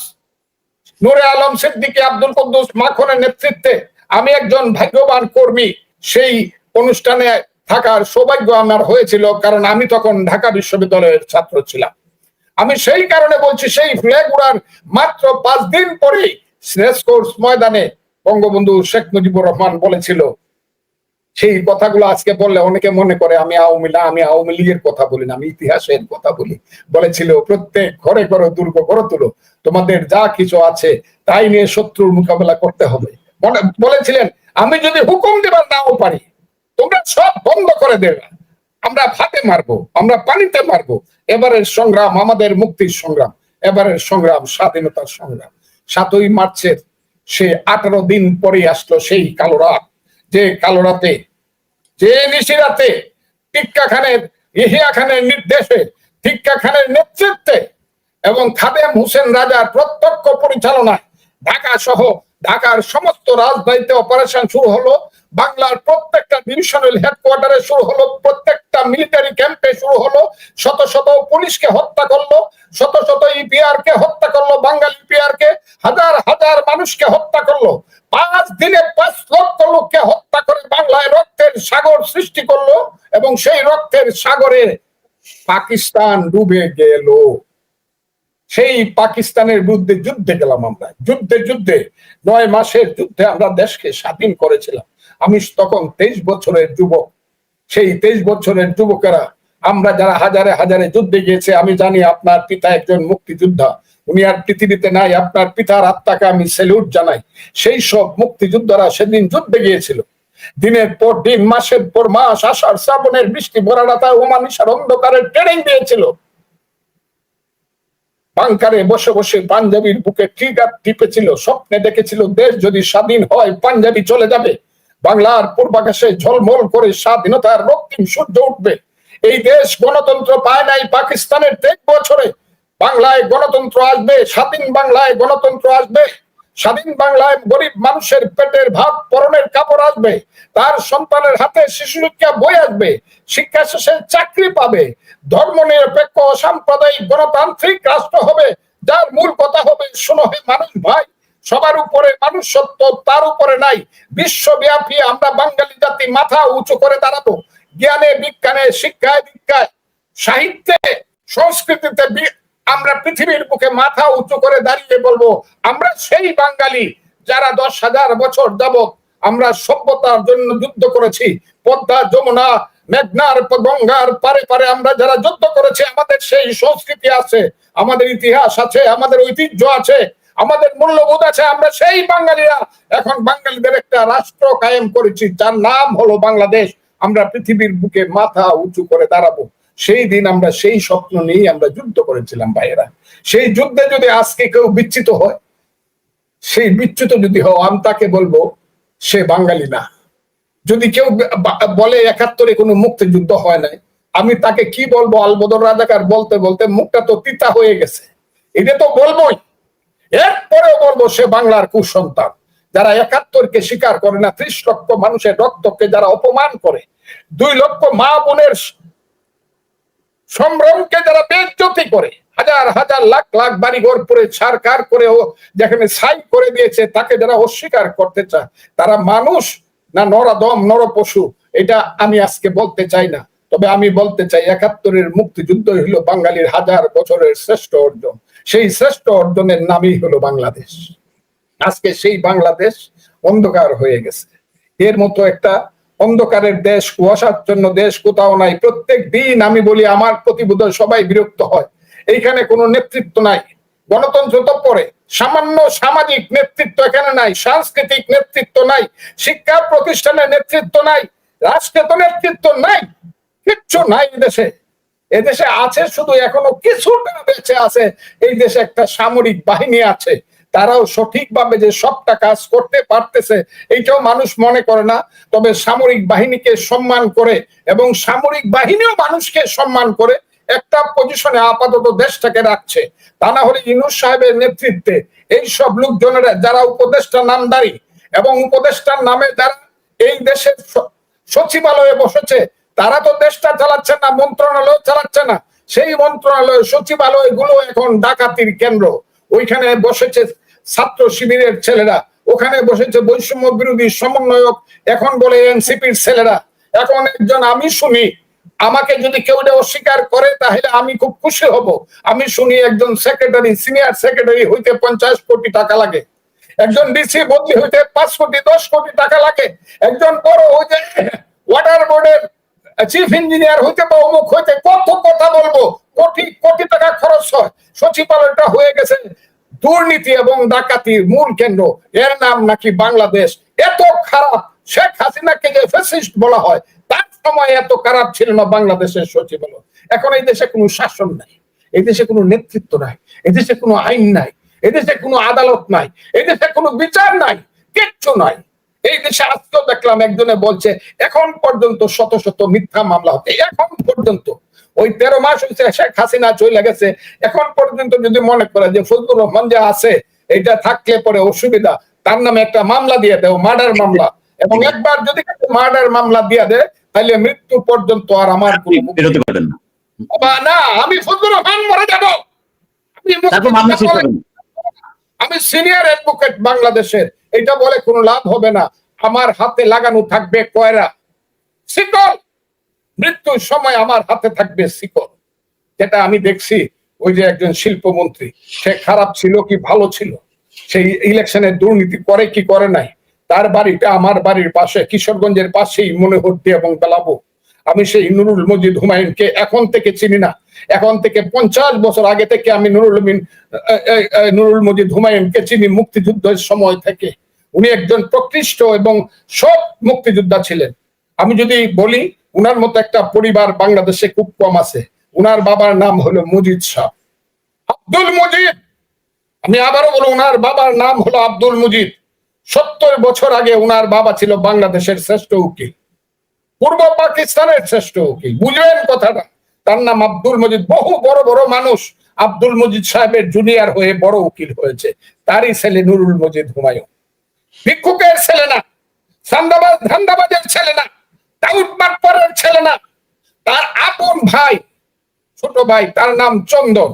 নূরে আলম সিদ্দিকী, আব্দুল কুদ্দুস মাখনের নেতৃত্বে আমি একজন ভাগ্যবান কর্মী। সেই অনুষ্ঠানে থাকার সৌভাগ্য আমার হয়েছিল, কারণ আমি তখন ঢাকা বিশ্ববিদ্যালয়ের ছাত্র ছিলাম। আমি সেই কারণে বলছি, সেই ফ্ল্যাগ উড়ার মাত্র 5 দিন পরেই রেসকোর্স ময়দানে বঙ্গবন্ধু শেখ মুজিবুর রহমান বলেছিল, সেই কথাগুলো আজকে বললে অনেকে মনে করে আমি আওয়ামী লীগের কথা বলি না, আমি ইতিহাসের কথা বলি। বলেছিল, প্রত্যেক ঘরে ঘরে দুর্গ গড়ে তুলো, তোমাদের যা কিছু আছে তাই নিয়ে শত্রুর মোকাবেলা করতে হবে। বলেছিলেন, আমি যদি হুকুম দেবার নাও পারি, তোমরা সব বন্ধ করে দেবে, আমরা ভাতে মারবো, আমরা পানিতে মারবো। এবারের সংগ্রাম আমাদের মুক্তির সংগ্রাম, এবারের সংগ্রাম স্বাধীনতার সংগ্রাম। 7ই মার্চের সে 18 দিন পরে আসলো সেই কালো রাত। যে কালো রাতে, যে নিশিরাতে টিক্কা খানের, ইয়াহিয়া খানের নির্দেশে, টিক্কা খানের নেতৃত্বে এবং খাদেম হোসেন রাজার প্রত্যক্ষ পরিচালনায় ঢাকা সহ ঢাকার সমস্ত রাজধানীতে অপারেশন শুরু হলো। বাংলার প্রত্যেকটা ডিভিশনাল হেডকোয়ার্টারে শুরু হলো, প্রত্যেকটা মিলিটারি ক্যাম্পে শুরু হলো। শত শত পুলিশকে হত্যা করলো, শত শত ইপিআর কে হত্যা করলো, বাঙালি ইপিআর কে, হাজার হাজার মানুষকে হত্যা করলো। 5 দিনে 5 লক্ষ লোককে হত্যা করে বাংলায় রক্তের সাগর সৃষ্টি করলো। এবং সেই রক্তের সাগরে পাকিস্তান ডুবে গেল। সেই পাকিস্তানের বিরুদ্ধে যুদ্ধে গেলাম আমরা, যুদ্ধে 9 মাসের যুদ্ধে আমরা দেশকে স্বাধীন করেছিলাম। আমি তখন 23 বছরের যুবক। সেই 23 বছরের যুবকেরা, আমরা যারা হাজারে হাজারে যুদ্ধে গিয়েছে, আমি জানি আপনার পিতা একজন মুক্তিযোদ্ধা, উনি আর পৃথিবীতে নাই। আপনার পিতার আত্মাকে আমি স্যালুট জানাই। সেই সব মুক্তিযোদ্ধারা সেদিন যুদ্ধে গিয়েছিল। দিনের পর দিন, মাসের পর মাস, আষাঢ় শ্রাবণের বৃষ্টি ভরা রাতায় অমানিসার অন্ধকারের ট্রেনিং দিয়েছিল। বাংকারে বসে বসে পাঞ্জাবির বুকে ট্রিগার টিপেছিল, স্বপ্নে দেখেছিল দেশ যদি স্বাধীন হয় পাঞ্জাবি চলে যাবে, বাংলার পূর্বাকাশে ঝলমল করে স্বাধীনতার রক্তিম সূর্য উঠবে। এই দেশ গণতন্ত্র পায় নাই পাকিস্তানের 23 বছরে, বাংলায় গণতন্ত্র আসবে, স্বাধীন বাংলায় গণতন্ত্র আসবে। স্বাধীন বাংলায় গরিব মানুষের পেটের ভাত পরনের কাপড় আসবে, তার সন্তানের হাতে শিশু শিক্ষা বই আসবে, শিক্ষা শেষে চাকরি পাবে, ধর্ম নিরপেক্ষ সাম্প্রদায়িক গণতান্ত্রিক রাষ্ট্র হবে, যার মূল কথা হবে শোনো হে মানুষ ভাই, সবার উপরে মানুষ সত্য, তার উপরে নাই। বিশ্বব্যাপী আমরা বাঙালি জাতি মাথা উঁচু করে দাঁড়াবো, জ্ঞানে বিজ্ঞানে শিক্ষায় দীক্ষায় সাহিত্যে সংস্কৃতিতে আমরা পৃথিবীর বুকে মাথা উঁচু করে দাঁড়িয়ে বলবো আমরা সেই বাঙালি যারা 10,000 বছর যাবত আমরা সভ্যতার জন্য যুদ্ধ করেছি। পদ্মা যমুনা মেঘনার গঙ্গার পারে পারে আমরা যারা যুদ্ধ করেছি, আমাদের সেই সংস্কৃতি আছে, আমাদের ইতিহাস আছে, আমাদের ঐতিহ্য আছে, আমাদের মূল্যবোধ আছে। আমরা সেই বাঙালিরা এখন বাঙালিদের একটা রাষ্ট্র কায়েম করেছি যার নাম হলো বাংলাদেশ। আমরা পৃথিবীর বুকে মাথা উঁচু করে দাঁড়াবো। সেই দিন আমরা সেই স্বপ্ন নিয়ে আমরা যুদ্ধ করেছিলাম ভাইয়েরা। সেই যুদ্ধে যদি আজকে কেউ বিচ্যুত হয়, সেই বিচ্যুত যদি হয়, আমি তাকে বলবো সে বাঙালি না। যদি কেউ বলে 71-এ কোনো মুক্তিযুদ্ধ হয় নাই, আমি তাকে কি বলবো? আলবদর রাজাকার বলতে বলতে মুখটা তো তিতা হয়ে গেছে, এটা তো বলবোই। এরপরেও বলবো সে বাংলার কুসন্তান। যারা 71-কে স্বীকার করে না, 30 লক্ষ মানুষের রক্তকে যারা অপমান করে, 2 লক্ষ মা বোনের সম্ভ্রমকে যারা বেইজ্জতি করে, হাজার হাজার লাখ লাখ বাড়িঘর পরে ছারখার করেও যেখানে ছাই করে দিয়েছে, তাকে যারা অস্বীকার করতে চায়, তারা মানুষ না নরাদম নরপশু, এটা আমি আজকে বলতে চাই না। তবে আমি বলতে চাই 71-এর মুক্তিযুদ্ধ হলো বাঙালির হাজার বছরের শ্রেষ্ঠ অর্জন। সেই শ্রেষ্ঠ অর্জনের নামই হলো বাংলাদেশ। আজকে সেই বাংলাদেশ অন্ধকার হয়ে গেছে। এর মতো একটা অন্ধকারের দেশ, কুয়াশাচ্ছন্ন দেশ কোথাও নাই। প্রত্যেক দিন আমি বলি, আমার প্রতিবোধ সবাই বিরক্ত হয়, এইখানে কোনো নেতৃত্ব নাই। গণতন্ত্র তো পরে, সামান্য সামাজিক নেতৃত্ব এখানে নাই, সাংস্কৃতিক নেতৃত্ব নাই, শিক্ষা প্রতিষ্ঠানের নেতৃত্ব নাই, রাষ্ট্রের নেতৃত্ব নাই, কিচ্ছু নাই এদেশে। এদেশে আছে শুধু এখনো কিছুটা বেঁচে আছে, এই দেশে একটা সামরিক বাহিনী আছে, তারাও সঠিকভাবে যে সবটা কাজ করতে পারতেছে এইটাও মানুষ মনে করে না। তবে সামরিক বাহিনীকে সম্মান করে এবং সামরিক বাহিনীও মানুষকে সম্মান করে একটা পজিশনে আপাতত দেশটাকে রাখছে। তা না হলে ইউনূস সাহেবের নেতৃত্বে এই সব লোকজনেরা যারা উপদেষ্টা নামধারী এবং উপদেষ্টার নামে যারা এই দেশের সচিবালয়ে বসেছে, তারা তো দেশটা চালাচ্ছে না, মন্ত্রণালয় চালাচ্ছে না। সেই মন্ত্রণালয় সচিবালয় গুলো এখন ডাকাতির কেন্দ্র। ওইখানে বসেছে ছাত্র শিবিরের ছেলেরা, ওখানে বসেছে বৈষম্য বিরোধী সমন্বয়ক, এখন বলে এনসিপির ছেলেরা। এখন একজন আমি শুনি, আমাকে যদি কেউ অস্বীকার করে তাহলে আমি খুব খুশি হব। আমি শুনি একজন সেক্রেটারি, সিনিয়র সেক্রেটারি হইতে 50 কোটি টাকা লাগে, একজন ডিসি বদলি হইতে 5 কোটি 10 কোটি টাকা লাগে, একজন বড় হইতে ওয়াটার বোর্ডের চিফ ইঞ্জিনিয়ার হইতে বা অমুক হইতে কত কথা বলবো, কোটি কোটি টাকা খরচ হয়। সচিবালয়টা হয়ে গেছে দুর্নীতি এবং ডাকাতির মূল কেন্দ্র। এর নাম নাকি বাংলাদেশ। এত খারাপ, শেখ হাসিনাকে যে ফ্যাসিস্ট বলা হয়, তার সময় এত খারাপ ছিল না বাংলাদেশের সচিবালয়। এখন এই দেশে কোনো শাসন নাই, এই দেশে কোনো নেতৃত্ব নাই, এই দেশে কোনো আইন নাই, এই দেশে কোনো আদালত নাই, এই দেশে কোনো বিচার নাই, কিচ্ছু নাই। এই দেশে আজকেও দেখলাম একজনে বলছে এখন পর্যন্ত শত শত মিথ্যা মামলা হচ্ছে। এখন পর্যন্ত ওই 13 মাস হয়েছে শেখ হাসিনা চলে গেছে, এখন পর্যন্ত যদি মনে করে যে ফজলুর রহমান যে আছে এটা থাকলে পরে অসুবিধা, তার নামে একটা মামলা দিয়ে দেও, মার্ডার মামলা। এবং একবার যদি মার্ডার মামলা দিয়ে দেয় তাহলে মৃত্যু পর্যন্ত আর আমার না, আমি ফজলুর রহমান মরে যাব, আমি সিনিয়র অ্যাডভোকেট বাংলাদেশের, এটা বলে কোনো লাভ হবে না। আমার হাতে লাগানো থাকবে কয়রা, শিকল। মৃত্যুর সময় আমার হাতে থাকবে শিকল। যেটা আমি দেখছি, ওই যে একজন শিল্পমন্ত্রী, সে খারাপ ছিল কি ভালো ছিল, সেই ইলেকশনের দুর্নীতি করে কি করে নাই, তার বাড়িটা আমার বাড়ির পাশে, কিশোরগঞ্জের পাশেই মনোহরদী এবং বেলাবো। আমি সেই নুরুল মজিদ হুমায়ুনকে এখন থেকে চিনি না, এখন থেকে 50 বছর আগে থেকে আমি নুরুল মজিদ হুমায়ুনকে চিনি, মুক্তিযুদ্ধের সময় থেকে। উনি একজন প্রকৃষ্ট এবং সৎ মুক্তিযোদ্ধা ছিলেন। আমি যদি বলি, উনার মতো একটা পরিবার বাংলাদেশে খুব কম আছে। উনার বাবার নাম হলো মুজিদ শাহ, আব্দুল মুজিদ। আমি আবারও বলি, উনার বাবার নাম হলো আব্দুল মুজিদ। 70 বছর আগে উনার বাবা ছিল বাংলাদেশের শ্রেষ্ঠ উকিল, পূর্ব পাকিস্তানের শ্রেষ্ঠ উকিল। বুঝবেন কথাটা? তার নাম আব্দুল মজিদ। বহু বড় বড় মানুষ আব্দুল মজিদ সাহেবের জুনিয়র হয়ে বড় উকিল হয়েছে। তারই ছেলে নুরুল মজিদ হুমায়ুন। ভিক্ষুকের ছেলে না, ধান্দাবাজের ছেলে না, দাউদ মাতবরের ছেলে না। তার আপন ভাই, ছোট ভাই, তার নাম চন্দন।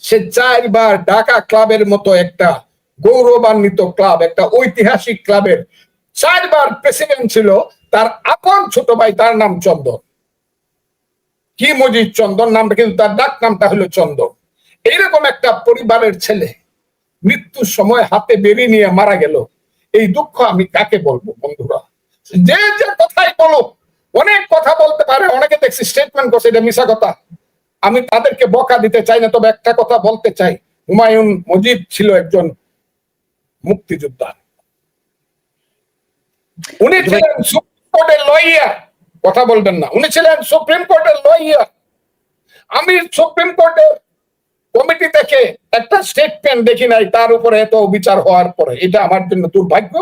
সে 4 বার ঢাকা ক্লাবের মতো একটা গৌরবান্বিত ক্লাব, একটা ঐতিহাসিক ক্লাবের 4 বার প্রেসিডেন্ট ছিল। তার আপন ছোট ভাই, তার নাম চন্দন। কি মজিদ চন্দন নামটা, কিন্তু তার ডাক নামটা হলো চন্দন। এইরকম একটা পরিবারের ছেলে মৃত্যুর সময় হাতে বেরি নিয়ে মারা গেল। এই দুঃখ আমি কাকে বলবো বন্ধুরা? যে যে কথাই বলো, অনেক কথা বলতে পারে, অনেকে দেখছি স্টেটমেন্ট করছে এটা মিশা কথা। আমি তাদেরকে বকা দিতে চাই না, তবে একটা কথা বলতে চাই, হুমায়ুন মজিদ ছিল একজন মুক্তিযোদ্ধা। উনি ছিলেন সুপ্রিম কোর্টের লয়ার। কথা বলবেন না, উনি ছিলেন সুপ্রিম কোর্টের লয়ার। আমি সুপ্রিম কোর্টের কমিটি থেকে একটা স্টেটমেন্ট দেখি নাই তার উপরে এত বিচার হওয়ার পরে। এটা আমার জন্য দুর্ভাগ্য।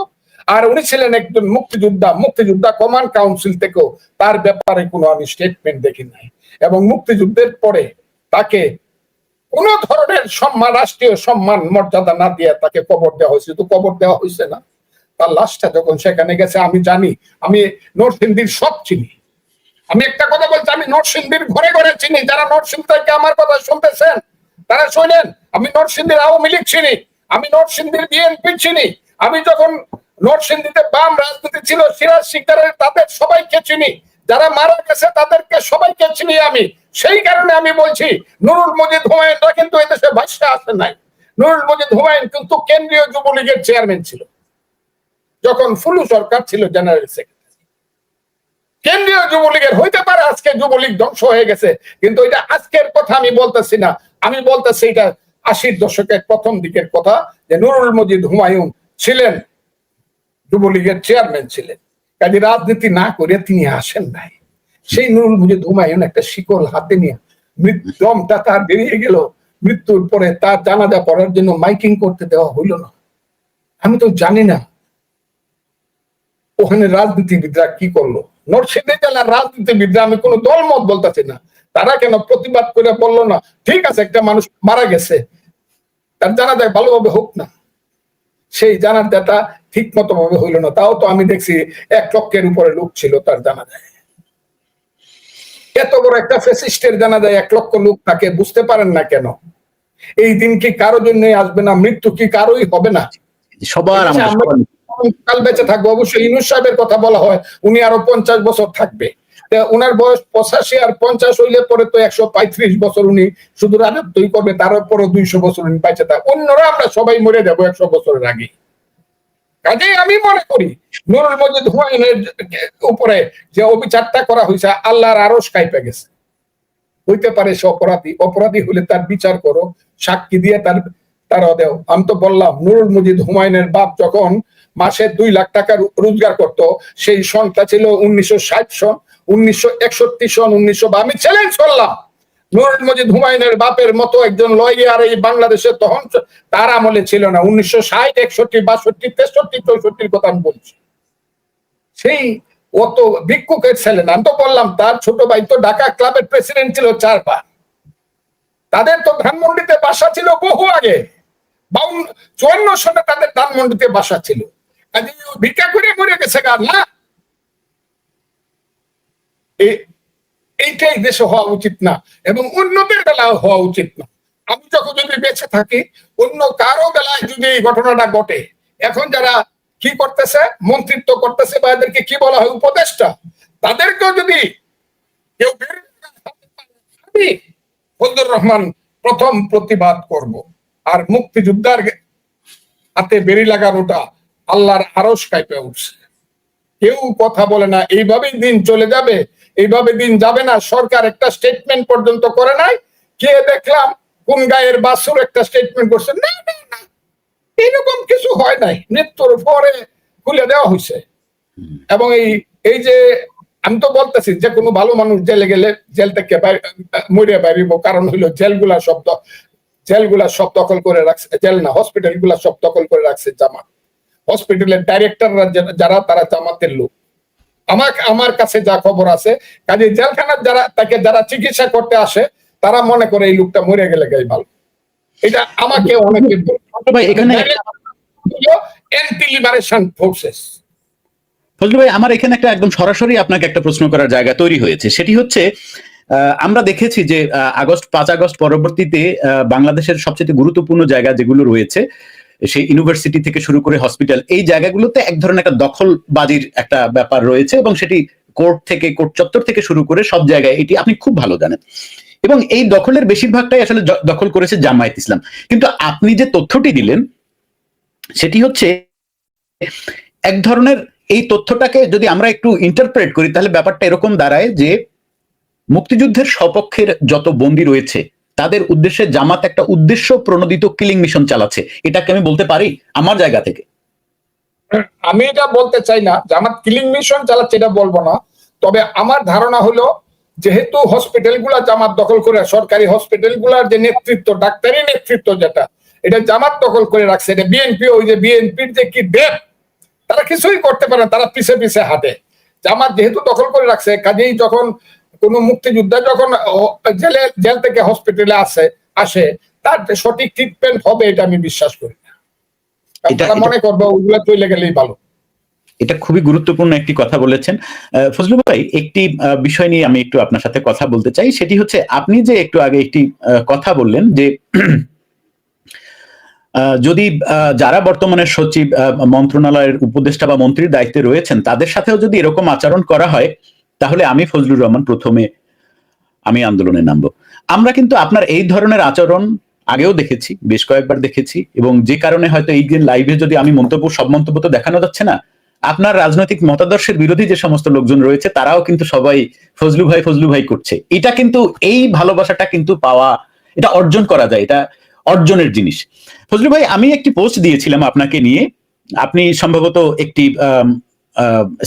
আর উনি ছিলেন একজন মুক্তিযোদ্ধা কমান্ড কাউন্সিল থেকেও তার ব্যাপারে কোনো আমি স্টেটমেন্ট দেখি নাই। এবং মুক্তিযুদ্ধের পরে তাকে কোন ধরনের সম্মান, রাষ্ট্রীয় সম্মান মর্যাদা না দিয়ে তাকে কবর দেওয়া হয়েছে। তো কবর দেওয়া হয়েছে না, তার লাশটা যখন সেখানে গেছে, আমি জানি, আমি নরসিংদীর সব চিনি। আমি একটা কথা বলছি, আমি নরসিংদীর ঘরে ঘরে চিনি। যারা নরসিংদী থেকে আমার কথা শুনতেছেন তারা শোনেন, আমি নরসিংদীর আওয়ামী লীগ চিনি, আমি নরসিংদীর বিএনপি চিনি। আমি যখন নরসিংদীতে বাম রাজনীতি ছিল, সিরাজ শিকদারের, তাদের সবাইকে চিনি। যারা মারা গেছে তাদেরকে সবাইকে চিনি আমি। সেই কারণে আমি বলছি, নুরুল মজিদ হুমায়ুনরা কিন্তু এদেশে ভাষ্যে আসে নাই। নুরুল মজিদ হুমায়ুন কিন্তু কেন্দ্রীয় যুবলীগের চেয়ারম্যান ছিল যখন ফুলু সরকার ছিল জেনারেল সেক্রেটারি। কেন্দ্রীয় যুবলীগের হইতে পারে আজকে যুবলীগ ধ্বংস হয়ে গেছে, কিন্তু এটা আজকের কথা আমি বলতেছি না। আমি বলতেছি এটা 80-র দশকের প্রথম দিকের কথা, যে নুরুল মজিদ হুমায়ুন ছিলেন যুবলীগের চেয়ারম্যান ছিলেন। কাজে রাজনীতি না করে তিনি আসেন নাই। সেই নুরুল মজিদ হুমায়ুন একটা শিকল হাতে নিয়ে দমটা তার বেরিয়ে গেল। মৃত্যুর পরে তার জানাজা পড়ার জন্য মাইকিং করতে দেওয়া হইল না। আমি তো জানি না ওখানে রাজনীতিবিদরা কি করলো। নরসিংদী জেলার রাজনীতিবিদরা, আমি কোনো দলমত বলতেছি না, তারা কেন প্রতিবাদ করে বললো না, ঠিক আছে একটা মানুষ মারা গেছে, তার জানাজায় ভালোভাবে হোক না। সেই জানাজাটা ঠিক মতো ভাবে হইল না। তাও তো আমি দেখছি 1 লক্ষের উপরে লোক ছিল তার জানাজায়। এত বড় একটা ফ্যাসিস্টের জানাজায় 1 লক্ষ লোক থাকে, বুঝতে পারেন না কেন? এই দিন কি কারো জন্য আসবে না? মৃত্যু কি কারোই হবে না? সবার কাল বেঁচে থাকবো। অবশ্যই ইউনূস সাহেবের কথা বলা হয়, উনি আরো 50 বছর থাকবে। উনার বয়স 85 আর 50 হইলে পরে তো 135 বছর উনি শুধু রাজত্বই করবে, তার উপরও 200 বছর উনি বেঁচে থাকবে। অন্যরা আমরা সবাই মরে যাবো 100 বছরের আগে। কাজেই আমি মনে করি নুরুল মজিদ হুমায়ুনের উপরে যে অবিচারটা করা হয়েছে, আল্লাহর আরশ কাঁপে গেছে। হইতে পারে সে অপরাধী হলে তার বিচার করো, সাক্ষী দিয়ে তার দেও। আমি তো বললাম, নুরুল মজিদ হুমায়ুনের বাপ যখন মাসে 2 লাখ টাকা রোজগার করত, সেই সনটা ছিল 1960 সন, 1961 সন, 1900। আমি চ্যালেঞ্জ করলাম, নুরুল মজিদ হুমায়ুনের বাপের মতো একজন লয়ার এই বাংলাদেশে তখন তার আমলে ছিল না। 1960, 61, 62, 63, 64 কথা আমি বলছি। সেই অত ভিক্ষুকের ছেলে না। আমি তো বললাম, তার ছোট ভাই তো ঢাকা ক্লাবের প্রেসিডেন্ট ছিল 4 বার। তাদের তো ধানমন্ডিতে বাসা ছিল বহু আগে, 54 সনে তাদের ধানমন্ডিতে বাসা ছিল। ভিক্ষা করে মরে গেছে গান না। এইটাই দেশে হওয়া উচিত না, এবং অন্যদের বেলায় হওয়া উচিত না। আমি যখন যদি বেঁচে থাকি, অন্য কারো বেলায় যদি এই ঘটনাটা ঘটে, এখন যারা কি করতেছে, মন্ত্রিত্ব করতেছে, বা এদেরকে কি বলা হয়, উপদেষ্টা, তাদেরকেও যদি কেউ ফজলুর রহমান প্রথম প্রতিবাদ করব। আর মুক্তিযোদ্ধার হাতে বেরি লাগার ওটা আল্লাহর আরশ কাঁপে উঠছে। কেউ কথা বলে না। এইভাবেই দিন চলে যাবে, এইভাবে দিন যাবে না। সরকার একটা স্টেটমেন্ট পর্যন্ত করে নাই। কে দেখলাম কোন গায়ের বাসুর একটা স্টেটমেন্ট করছে, না না না, এরকম কিছু হয় হয় নাই, মৃত্যুর পরে খুলে দেওয়া হয়েছে। এবং এই যে আমি তো বলতেছি যে কোনো ভালো মানুষ জেলে গেলে জেল থেকে মরে বাইরিব, কারণ হইলো জেলগুলা সব দখল করে রাখছে, জেল না হসপিটাল গুলা সব দখল করে রাখছে জামাত। হসপিটালের ডাইরেক্টররা যারা তারা জামাতের লোক। আমার কাছে যা খবর আছে, কাজে জেলখানার যারা চিকিৎসা করতে আসে তারা মনে করে এই লোকটা মরে গেলে গাই ভালো। এটা আমাকে অনেকে ভাই এখানে অ্যান্টি লিবারেশন ফোর্সেস। ফজলু ভাই আমার এখানে একটা একদম সরাসরি আপনাকে একটা প্রশ্ন করার জায়গা তৈরি হয়েছে, সেটি হচ্ছে আমরা দেখেছি যে 5 আগস্ট পরবর্তীতে বাংলাদেশের সবচেয়ে গুরুত্বপূর্ণ জায়গা যেগুলো রয়েছে, সেই ইউনিভার্সিটি থেকে শুরু করে হসপিটাল, এই জায়গাগুলোতে এক ধরনের একটা দখলবাজির একটা ব্যাপার রয়েছে এবং সেটি কোর্ট চত্বর থেকে শুরু করে সব জায়গায়, এটি আপনি খুব ভালো জানেন। এবং এই দখলের বেশিরভাগটাই আসলে দখল করেছে জামায়াত ইসলাম। কিন্তু আপনি যে তথ্যটি দিলেন সেটি হচ্ছে এক ধরনের, এই তথ্যটাকে যদি আমরা একটু ইন্টারপ্রেট করি তাহলে ব্যাপারটা এরকম দাঁড়ায় যে মুক্তিযুদ্ধের সপক্ষের যত বন্দী রয়েছে তাদের উদ্দেশ্যে জামাত একটা উদ্দেশ্য প্রণোদিত কিলিং মিশন চালাচ্ছে, এটাকে আমি বলতে পারি আমার জায়গা থেকে? আমি এটা বলতে চাই না জামাত কিলিং মিশন চালাচ্ছে, এটা বলবো না। তবে আমার ধারণা হলো যেহেতু হসপিটাল গুলা জামাত দখল করে, সরকারি হসপিটাল গুলার যে নেতৃত্ব, ডাক্তারি নেতৃত্ব যেটা, এটা জামাত দখল করে রাখছে। এটা বিএনপি, ওই যে বিএনপির যে কি দেব, তারা কিছুই করতে পারে না, তারা পিছে পিছে হাঁটে। জামাত যেহেতু দখল করে রাখছে, কাজেই যখন কোন মুক্তিযোদ্ধা যখন জেল থেকে হসপিটালে আসে তার সঠিক ট্রিটমেন্ট হবে, এটা আমি বিশ্বাস করি না। তারা মনে করবো ওইগুলা চলে গেলেই ভালো। এটা খুবই গুরুত্বপূর্ণ একটি কথা বলেছেন ফজলু ভাই। একটি বিষয় নিয়ে আমি একটু আপনার সাথে কথা বলতে চাই, সেটি হচ্ছে আপনি যে একটু আগে একটি কথা বললেন যে যদি যারা বর্তমানে সচিব, মন্ত্রণালয়ের উপদেষ্টা বা মন্ত্রীর দায়িত্বে রয়েছেন তাদের সাথেও যদি এরকম আচরণ করা হয় তাহলে আমি ফজলুর রহমান প্রথমে আমি আন্দোলনে নামবো। আমরা কিন্তু আপনার এই ধরনের আচরণ আগেও দেখেছি, বেশ কয়েকবার দেখেছি, এবং যে কারণে হয়তো এই দিন লাইভে যদি আমি সব মন্তব্য তো দেখানো যাচ্ছে না, আপনার রাজনৈতিক মতাদর্শের বিরোধী যে সমস্ত লোকজন রয়েছে তারাও কিন্তু সবাই ফজলু ভাই করছে। এটা কিন্তু এই ভালোবাসাটা কিন্তু পাওয়া, এটা অর্জন করা যায়, এটা অর্জনের জিনিস। ফজলু ভাই আমি একটি পোস্ট দিয়েছিলাম আপনাকে নিয়ে, আপনি সম্ভবত একটি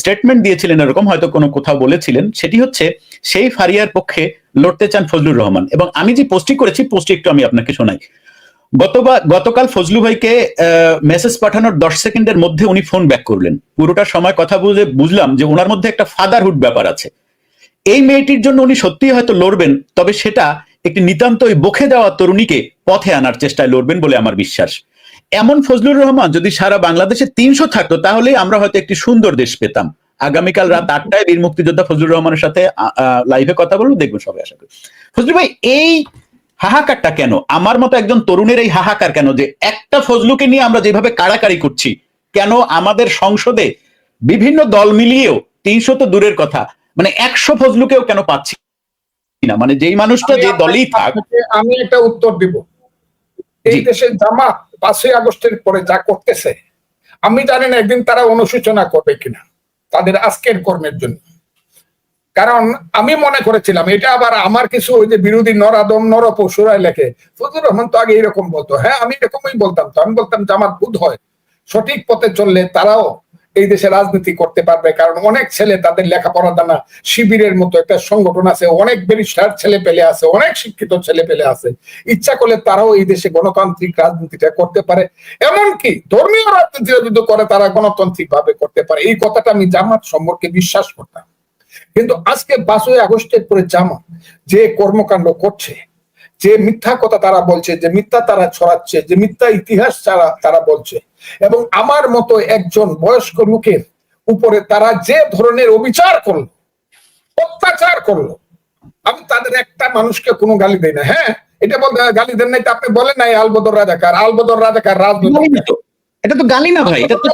স্টেটমেন্ট দিয়েছিলেন, এরকম হয়তো কোনো কোথাও বলেছিলেন, সেটি হচ্ছে সেই ফারিয়ার পক্ষে লড়তে চান ফজলুর রহমান। এবং আমি যে পোস্টটি করেছি, পোস্টটি একটু আমি আপনাকে শোনাই। গতকাল ফজলু ভাইকে মেসেজ পাঠানোর 10 সেকেন্ডের মধ্যে উনি ফোন ব্যাক করলেন। পুরোটা সময় কথা বুঝে বুঝলাম যে ওনার মধ্যে একটা ফাদারহুড ব্যাপার আছে। এই মেয়েটির জন্য উনি সত্যিই হয়তো লড়বেন, তবে সেটা একটি নিতান্তই বকে দেওয়া তরুণীকে পথে আনার চেষ্টায় লড়বেন বলে আমার বিশ্বাস। এমন ফজলুর রহমান যদি সারা বাংলাদেশে 300 থাকতো তাহলে আমরা হয়তো একটি সুন্দর দেশ পেতাম। আগামীকাল রাত 8টায় বীর মুক্তিযোদ্ধা ফজলুর রহমানের সাথে লাইভে কথা বলবো, দেখবেন সবাই, আশা করি। ফজলু ভাই এই হাহাকারটা কেন, আমার মতো একজন তরুণের এই হাহাকার কেন যে একটা ফজলুকে নিয়ে আমরা যেভাবে কাড়াকাড়ি করছি, কেন আমাদের সংসদে বিভিন্ন দল মিলিয়েও 300 তো দূরের কথা, মানে 100 ফজলুকেও কেন পাচ্ছি না? মানে যেই মানুষটা যে দলেই থাক। আমি একটা উত্তর দিব। এই দেশে জামাত 5ই আগস্টের পরে যা করতেছে, আমি জানি না একদিন তারা অনুশোচনা করবে কিনা তাদের আজকের কর্মের জন্য। কারণ আমি মনে করেছিলাম এটা আবার আমার কিছু ওই যে বিরোধী নরপশুরাই লেখে, ফজলুর রহমান তো আগে এরকম বলতো। হ্যাঁ, আমি এরকমই বলতাম। তো আমি বলতাম জামাত বোধ হয় সঠিক পথে চললে তারাও এই দেশে রাজনীতি করতে পারবে। কারণ অনেক ছেলে, তাদের লেখাপড়া জানা, শিবিরের মতো একটা সংগঠন আছে, অনেক ব্যারিস্টার ছেলে পেলে আছে, অনেক শিক্ষিত ছেলে পেলে আছে, ইচ্ছা করলে তারাও এই দেশে গণতান্ত্রিক রাজনীতিটা করতে পারে। এমনকি ধর্মীয় রাজনীতিও যদি করে তারা গণতান্ত্রিক ভাবে করতে পারে। এই কথাটা আমি জামাত সম্পর্কে বিশ্বাস করতাম। কিন্তু আজকে 5ই আগস্টের পরে জামাত যে কর্মকাণ্ড করছে, যে মিথ্যা কথা তারা বলছে, যে মিথ্যা তারা ছড়াচ্ছে, যে মিথ্যা ইতিহাস তারা বলছে, এবং আমার মতো একজন বয়স্ক লোকের উপরে তারা যে ধরনের অবিচার করলো, অত্যাচার করলো, আমি তাদের একটা মানুষকে কোনো গালি দেই না। হ্যাঁ, এটা বলতে গালি দেন নাই, আপনি বলেন নাই আলবদর রাজাকার রাজনীতি, এটা তো গালি না ভাই, এটা তো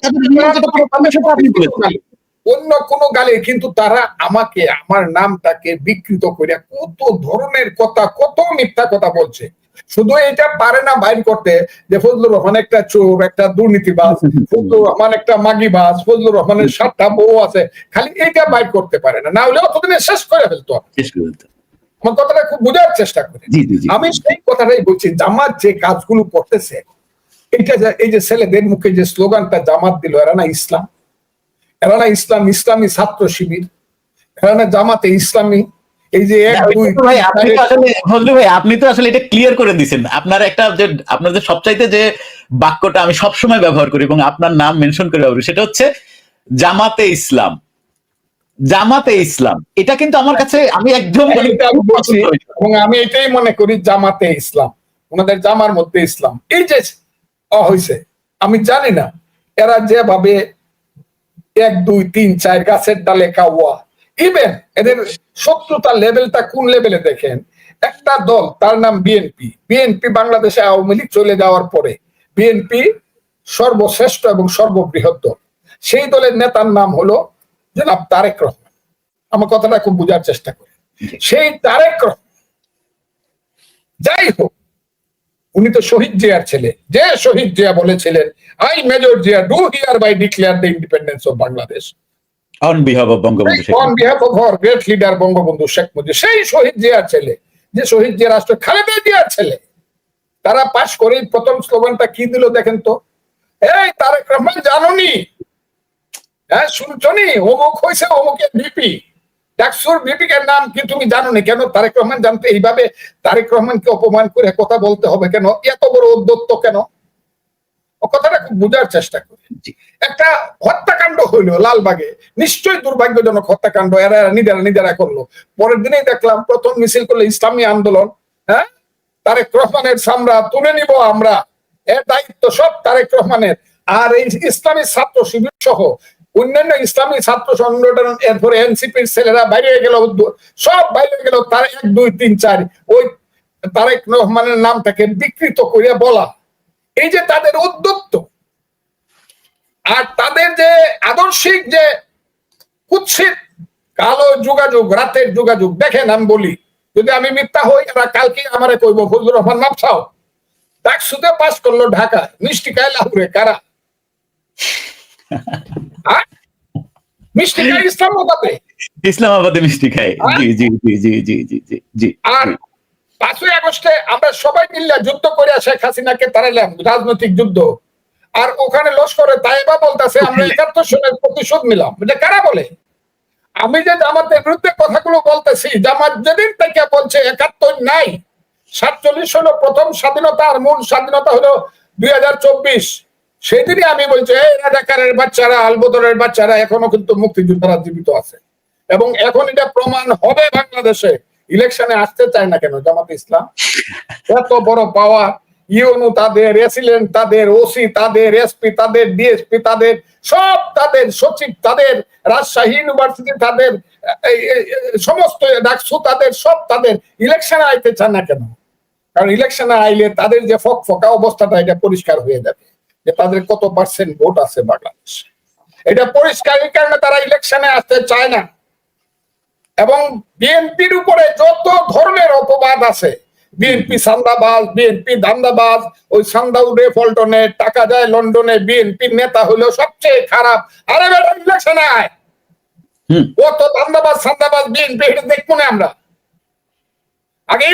অন্য কোন গালি। কিন্তু তারা আমাকে, আমার নামটাকে বিকৃত করে কত ধরনের কথা, কত মিথ্যা কথা বলছে। শুধু এটা পারে না বাইর করতে যে ফজলুর রহমান একটা চোর, একটা দুর্নীতিবাজ, ফজলুর রহমান একটা মাগিবাজ, ফজলুর রহমানের 7টা বউ আছে, খালি এইটা বাইর করতে পারে না, না হলে অতদিনে শেষ করে ফেলতো। আমার কথাটা খুব বোঝার চেষ্টা করে। আমি সেই কথাটাই বলছি, জামাত যে কাজগুলো করতেছে এই যে ছেলেদের মুখে যে স্লোগানটা জামাত দিল, এরা না ইসলাম, এরা না ইসলাম, ইসলামী ছাত্র শিবির, এরা না জামাতে ইসলামী। এই যে ভাই আপনি তো আসলে এটা ক্লিয়ার করে দিচ্ছেন। আপনার একটা যে আপনাদের সবচাইতে যে বাক্যটা আমি সবসময় ব্যবহার করি এবং আপনার নাম মেনশন করে ব্যবহার করি, সেটা হচ্ছে জামাতে ইসলাম। জামাতে ইসলাম, এটা কিন্তু আমার কাছে আমি একদম এবং আমি এটাই মনে করি জামাতে ইসলাম, ওনাদের জামার মধ্যে ইসলাম। এই যে হয়েছে আমি জানি না, এরা যেভাবে 1 2 3 4 গাছের ডালে কাওয়া, ইভেন এদের শত্রুতার লেভেলটা কোন লেভেলে দেখেন। একটা দল তার নাম বিএনপি, বিএনপি বাংলাদেশে আওয়ামী লীগ চলে যাওয়ার পরে বিএনপি সর্বশ্রেষ্ঠ এবং সর্ববৃহৎ দল। সেই দলের নেতার নাম হলো জনাব তারেক রহমান। আমার কথাটা খুব বোঝার চেষ্টা করি। সেই তারেক রহমান, যাই হোক, উনি তো শহীদ জিয়ার ছেলে, যে শহীদ জিয়া বলেছিলেন I major Zia do hereby declare the independence of Bangladesh on behalf of Bangabandhu Sheikh, on behalf of our great leader Bangabandhu Sheikh Mujib. সেই শহীদ জিয়ার ছেলে, যে শহীদ জিয়া রাষ্ট্র খালেদা জিয়ার ছেলে, তারা পাশ করে প্রথম স্লোগানটা কি দিল দেখেন তো, এই তারেক রহমান জানোনি, হ্যাঁ শুনছনি, অমুক হয়েছে অমুকের ভিপি, ডাকসুর ভিপিকের নাম কি তুমি জানোনি? কেন তারেক রহমান জানতে এইভাবে তারেক রহমানকে অপমান করে কথা বলতে হবে কেন? এত বড় উদ্যত্ত কেন? ও কথাটা খুব বোঝার চেষ্টা করি। একটা হত্যাকাণ্ড হইলো লালবাগে, নিশ্চয়ই দুর্ভাগ্যজনক হত্যাকাণ্ড, এরা নিজেরা করলো। পরের দিনেই দেখলাম প্রথম মিছিল করলো ইসলামী আন্দোলন। হ্যাঁ, তারেক রহমানের সামরা তুলে নিব আমরা, এর দায়িত্ব সব তারেক রহমানের। আর এই ইসলামী ছাত্র শিবির সহ অন্যান্য ইসলামী ছাত্র সংগঠন, এরপরে এনসিপির ছেলেরা বাইরে গেল, সব বাইরে গেল। তার 1 2 3 4 ওই তারেক রহমানের নামটাকে বিকৃত করে বলা, এই যে তাদের উদ্যোক্ত আর তাদের যে আদর্শিক যে কুৎসিত কালো যোগাযোগ, রাতের যোগাযোগ দেখেন। আমি বলি, যদি আমি মিথ্যা হই, এরা কালকে আমারে কইব ফজলুর রহমান মাপসাও ডাকসুতে পাস করলো ঢাকা, মিষ্টি খায় লাহুরে কারা? মিষ্টি খায় ইসলামাবাদে, ইসলামাবাদে মিষ্টি খায়। জি জি জি জি জি জি জি জি। আর 5ই আগস্টে আমরা সবাই মিলে যুদ্ধ করে শেখ হাসিনাকে তাড়াইলাম, রাজনৈতিক যুদ্ধ। আর ওখানে লস্করে তাইবা বলতেছে আমরা 71 সনের প্রতিশোধ নিলাম। এটা কারা বলে? আমি যে জামাতের বিরুদ্ধে কথাগুলো বলতেছি, জামাত যেদিন থেকে বলছে 71 নাই, 47 হলো প্রথম স্বাধীনতা, আর মূল স্বাধীনতা হলো 2024, সেদিনই আমি বলছি এই রাজাকারের বাচ্চারা, আলবদরের বাচ্চারা এখনো কিন্তু মুক্তিযোদ্ধারা জীবিত আছে। এবং এখন এটা প্রমাণ হবে বাংলাদেশে। ইলেকশনে আসতে চায় না কেন জামাত ইসলাম? এত বড় পাওয়ার, ইউনু তাদের, রেসিডেন্ট তাদের, ওসি তাদের, এসপি তাদের, ডিএসপি তাদের, সব তাদের, সচিব তাদের, রাজশাহী ইউনিভার্সিটি তাদের, সমস্ত ডাকসু তাদের, সব তাদের। ইলেকশনে আইতে চান না কেন? কারণ ইলেকশনে আইলে তাদের যে ফকা অবস্থাটা, এটা পরিষ্কার হয়ে যাবে যে তাদের কত পার্সেন্ট ভোট আছে বাংলাদেশে। এটা পরিষ্কারের কারণে তারা ইলেকশনে আসতে চায় না। এবং বিএনপির উপরে যত ধরনের অপবাদ আছে, বিএনপি সান্দাবাজ, বিএনপি ধান্দাবাজ, ওই সান্দাউডে ফল্টনে টাকা যায় লন্ডনে, বিএনপির নেতা হলো সবচেয়ে খারাপ। আরে বেটা ইলেকশনে আয়, ও তো ধান্দাবাজ সান্দাবাজ বিএনপি, এটা দেখবো না আমরা। আগে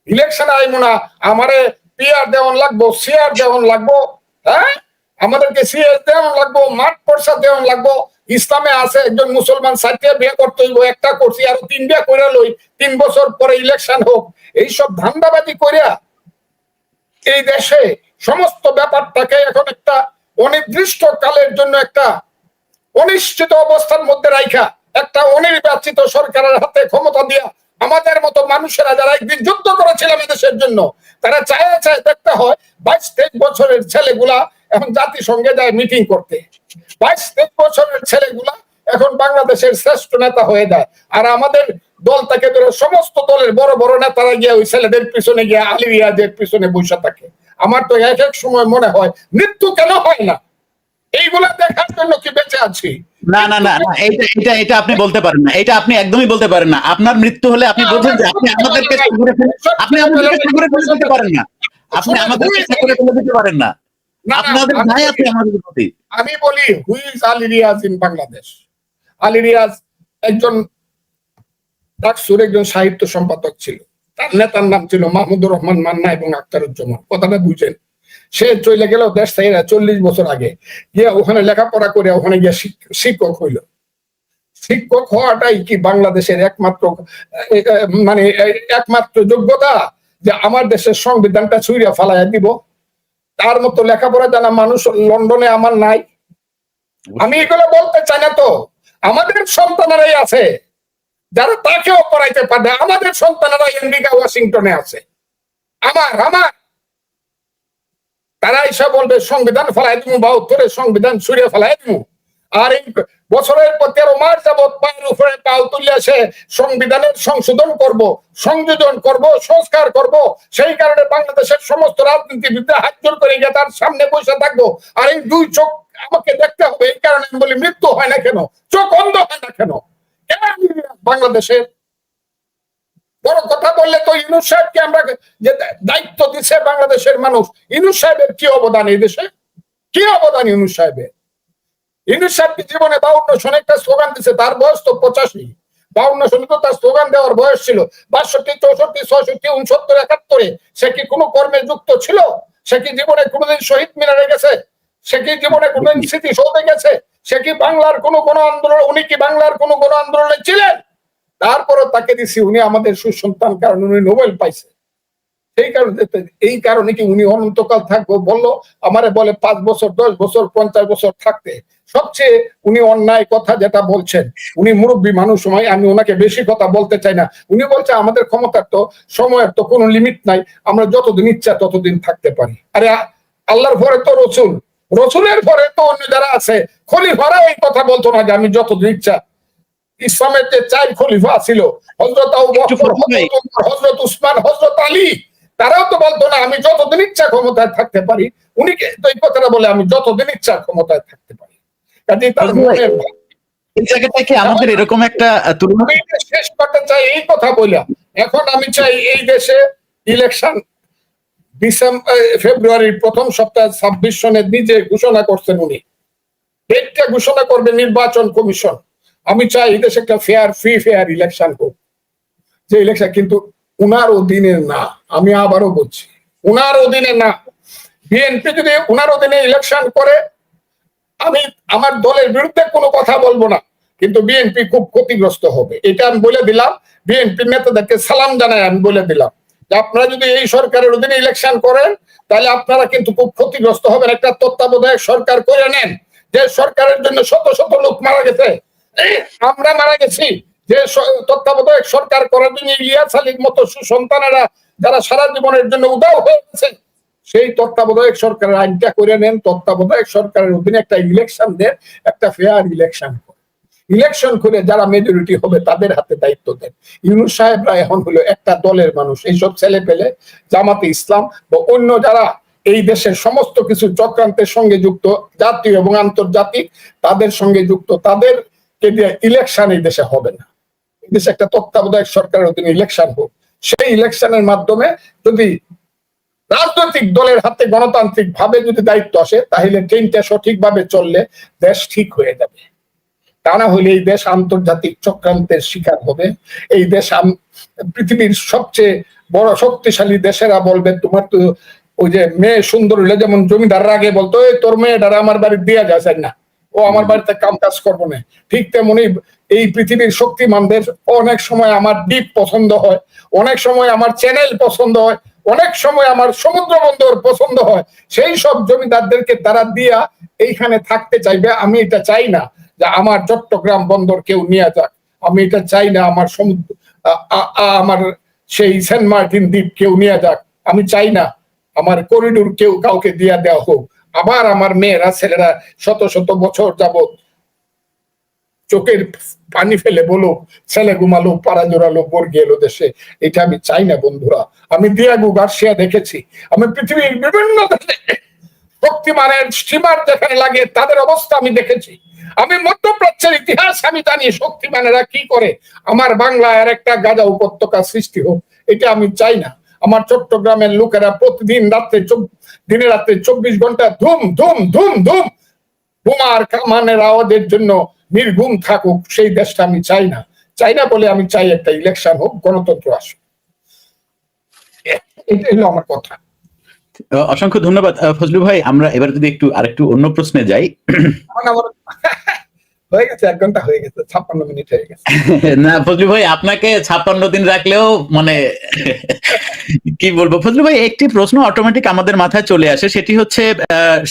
ইলেকশনে আইমো না, আমারে পিআর দেওয়ান লাগবো, সিআর দেওয়ান লাগবো, হ্যাঁ আমাদেরকে সিএস দেওয়ান লাগবো, মাঠ পয়সা দেওয়ান লাগবো। ইসলামে আছে একজন মুসলমান 4টা বিয়ে করতে হইব, একটা করছি আর 3 বিয়ে করে লই, 3 বছর পরে ইলেকশন হোক। এইসব ধান্দাবাজি করিয়া এই দেশে সমস্ত ব্যাপারটাকে এখন একটা অনির্দিষ্ট কালের জন্য একটা অনিশ্চিত অবস্থার মধ্যে রাখা, একটা অনির্বাচিত সরকারের হাতে ক্ষমতা দিয়া আমাদের মতো মানুষেরা যারা একদিন যুদ্ধ করেছিলাম দেশের জন্য, তারা চায় দেখতে হয় 22-23 বছরের ছেলেগুলা এখন জাতিসংঘে যায় মিটিং করতে। 22-23 বছরের ছেলেগুলা এখন বাংলাদেশের শ্রেষ্ঠ নেতা হয়ে যায়। আর আমাদের দল থেকে ধরে সমস্ত দলের বড় বড় নেতারা গিয়ে ওই ছেলেদের পিছনে গিয়ে আলী রিয়াজের পিছনে বসে থাকে। আমার তো এক এক সময় মনে হয় মৃত্যু কেন হয় না, এইগুলা দেখার জন্য কি বেঁচে আছি? না না না, এটা আপনি বলতে পারেন না, এটা আপনি একদমই বলতে পারেন না। আপনার মৃত্যু হলে আপনি বোঝেন যে আপনি আমাদেরকে আপনি আমাদেরকে সাগরে ফেলে দিতে পারেন না, আপনি আমাদেরকে সাগরে ফেলে দিতে পারেন না। আপনাদের ভাই আছে আমাদের প্রতি। আমি বলি who is Ali Riaz in Bangladesh? Ali Riaz একজন ডাকসুর একজন সাহিত্য সম্পাদক ছিল, তার নেতার নাম ছিল মাহমুদুর রহমান মান্না এবং আখতারুজ্জামান। কথাটা বুঝেন? সে চলে গেল দেশ থেকে 40 বছর আগে, গিয়ে ওখানে লেখাপড়া করে ওখানে গিয়ে শিক্ষক হইল। শিক্ষক হওয়াটাই কি বাংলাদেশের মানে একমাত্র যোগ্যতা যে আমার দেশের সংবিধানটা ছুঁড়ে ফালাইয়া দিব? তার মতো লেখাপড়া জানা মানুষ লন্ডনে আমার নাই। আমি এগুলো বলতে চাই না, তো আমাদের সন্তানেরাই আছে যারা তাকেও পড়াইতে পারে। আমাদের সন্তানেরা আমেরিকা ওয়াশিংটনে আছে। আমার তারা এসে বলবে সংবিধান ফেলাই দিব, 72-এর সংবিধান ছুঁড়ে ফেলাই দিব। আর এই বছরের পর 13 মাস যাবৎ পায়ের উপরে পাও তুলে সে সংবিধানের সংশোধন করব, সংযোজন করব, সংস্কার করব। সেই কারণে বাংলাদেশের সমস্ত রাজনীতিবিদরা হাত জোর করে গিয়ে তার সামনে বসে থাকবো। আর এই 2 চোখ আমাকে দেখতে হবে। এই কারণে আমি বলি, মৃত্যু হয় না কেন, চোখ অন্ধ হয় না কেন? বাংলাদেশের বড় কথা বললে তো ইউনূস সাহেবকে আমরা যে দায়িত্ব দিচ্ছে বাংলাদেশের মানুষ, ইউনূস সাহেবের কি অবদান এই দেশে? কি অবদান ইউনূস সাহেবের? ইউনূস সাহেব জীবনে 52 সনে একটা স্লোগান দিচ্ছে, তার বয়স তো 85। 52 সনে তো তার স্লোগান দেওয়ার বয়স ছিল। 62, 64, 66, 69, 71 সে কি কোনো কর্মে যুক্ত ছিল? সে কি জীবনে কোনোদিন শহীদ মিনারে গেছে? সে কি জীবনে কোনোদিন স্মৃতিসৌধে গেছে? সে কি বাংলার কোনো গণ আন্দোলন, উনি কি বাংলার কোনো গণ আন্দোলনে ছিলেন? তারপরও তাকে দিছি উনি আমাদের সুসন্তান, কারণ উনি নোবেল পাইছে। এই কারণে কি উনি অনন্তকাল থাকবো বললো? আমারে বলে 5 বছর, 10 বছর, 50 বছর থাকতে। সবচেয়ে উনি অন্যায় কথা যেটা বলছেন, উনি মুরব্বী মানুষ, সময় আমি ওনাকে বেশি কথা বলতে চাই না। উনি বলছে আমাদের ক্ষমতার তো সময়ের তো কোনো লিমিট নাই, আমরা যতদিন ইচ্ছা ততদিন থাকতে পারি। আরে আল্লাহর পরে তো রসুল, রসুলের পরে তো অন্য যারা আছে, খলিফারা এই কথা বলতো না যে আমি যতদিন ইচ্ছা। ইসলামের যে 4 খলিফা ছিল, হযরত আবু বকর, হযরত উসমান, হযরত আলী, তারাও তো বলতো না আমি যতদিন ইচ্ছা ক্ষমতায় থাকতে পারি। উনি তো এই কথাটা বলে আমি যতদিন ইচ্ছা ক্ষমতায় থাকতে পারি। কাজে তার মনের এই জায়গাটা কি আমাদের এরকম একটা তুলনা? আমি শেষ করতে চাই এই কথা বলে। এখন আমি চাই এই দেশে ইলেকশন ফেব্রুয়ারির প্রথম সপ্তাহে 26 সনে নিজে ঘোষণা করছেন উনি, ডেটটা ঘোষণা করবে নির্বাচন কমিশন। আমি চাই এই দেশে একটা ফেয়ার ইলেকশন হোক, যে ইলেকশন কিন্তু উনার অধীনে না। আমি আবারও বলছি, উনার অধীনে না। বিএনপি যদি উনার অধীনে ইলেকশন করে, আমি আমার দলের বিরুদ্ধে কোনো কথা বলবো না, কিন্তু বিএনপি খুব ক্ষতিগ্রস্ত হবে, এটা আমি বলে দিলাম। বিএনপি নেতাদেরকে সালাম জানাই আমি বলে দিলাম যে আপনারা যদি এই সরকারের অধীনে ইলেকশন করেন তাহলে আপনারা কিন্তু খুব ক্ষতিগ্রস্ত হবেন। একটা তত্ত্বাবধায়ক সরকার করে নেন, যে সরকারের জন্য শত শত লোক মারা গেছে, আমরা মারা গেছি। যে তত্ত্বাবধায়ক সরকার করার জন্য ইলিয়াস আলীর মতো সুসন্তানেরা যারা সারা জীবনের জন্য উদাও হয়ে গেছে, সেই তত্ত্বাবধায়ক সরকারের আইনটা করে নেন। তত্ত্বাবধায়ক সরকারের অধীনে একটা ইলেকশন দেন, একটা ফেয়ার ইলেকশন করে যারা মেজরিটি হবে তাদের হাতে দায়িত্ব দেন। ইউনূস সাহেবরা এখন হলো একটা দলের মানুষ। এইসব ছেলে পেলে জামাতে ইসলাম বা অন্য যারা এই দেশের সমস্ত কিছু চক্রান্তের সঙ্গে যুক্ত, জাতীয় এবং আন্তর্জাতিক, তাদের সঙ্গে যুক্ত, তাদেরকে দিয়ে ইলেকশন এই দেশে হবে না। এই দেশে একটা তত্ত্বাবধায়ক সরকারের অধীনে ইলেকশন হোক। সেই ইলেকশনের মাধ্যমে যদি রাজনৈতিক দলের হাতে গণতান্ত্রিক ভাবে যদি দায়িত্ব আসে, তাহলে ট্রেনটা সঠিকভাবে চললে দেশ ঠিক হয়ে যাবে। তা না হলে এই দেশ আন্তর্জাতিক চক্রান্তের শিকার হবে। এই দেশ পৃথিবীর সবচেয়ে বড় শক্তিশালী দেশেরা বলবে তোমার তো ওই যে মেয়ে সুন্দর হলে যেমন জমিদাররা আগে বলতো তোর মেয়েটারা আমার বাড়ি দেওয়া যায় না, ও আমার বাড়িতে কাম কাজ করবো না, ঠিক তেমনি এই পৃথিবীর শক্তিমানদের অনেক সময় আমার দ্বীপ পছন্দ হয়, অনেক সময় আমার চ্যানেল পছন্দ হয়, অনেক সময় আমার সমুদ্র বন্দর পছন্দ হয়। সেই সব জমিদারদেরকে তারা দিয়া এইখানে থাকতে চাইবে। আমি এটা চাই না যে আমার চট্টগ্রাম বন্দর কেউ নিয়ে যাক, আমি এটা চাই না আমার সমুদ্র আমার সেই সেন্ট মার্টিন দ্বীপ কেউ নিয়ে যাক, আমি চাই না আমার করিডোর কেউ কাউকে দিয়া দেওয়া হোক। আবার আমার মেয়েরা ছেলেরা শত শত বছর যাবত চোখের পানি ফেলে বলো ছেলে ঘুমালো, পাড়া জোড়ালো, বর্গি এলো দেশে, এটা আমি চাই না বন্ধুরা। আমি দিয়াগো গার্সিয়া দেখেছি, আমি পৃথিবীর বিভিন্ন দেশে শক্তিমানের স্টিমার যেখানে লাগে তাদের অবস্থা আমি দেখেছি। আমি মধ্যপ্রাচ্যের ইতিহাস আমি জানি, শক্তিমানেরা কি করে। আমার বাংলায় আর একটা গাজা উপত্যকা সৃষ্টি হোক, এটা আমি চাই না। আমার চট্টগ্রামের লোকেরা প্রতিদিন রাত্রে দিনে রাত্রে 24 ঘন্টা ধুম ধুম ধুম ধুম বোমার কামানের আওয়াজের জন্য নির্ঘুম থাকুক, সেই দেশটা আমি চাই না। চাই না বলে আমি চাই একটা ইলেকশন হোক, গণতন্ত্র আসুক। এটাই হলো আমার কথা। অসংখ্য ধন্যবাদ ফজলু ভাই। আমরা এবার যদি আরেকটু অন্য প্রশ্নে যাই। হয়ে গেছে, 1 ঘন্টা হয়ে গেছে, 56 মিনিট হয়ে গেছে। না ফজলু ভাই, আপনাকে 56 দিন রাখলেও মানে কি বলবো ফজলু ভাই, একটি প্রশ্ন অটোমেটিক আমাদের মাথায় চলে আসে, সেটি হচ্ছে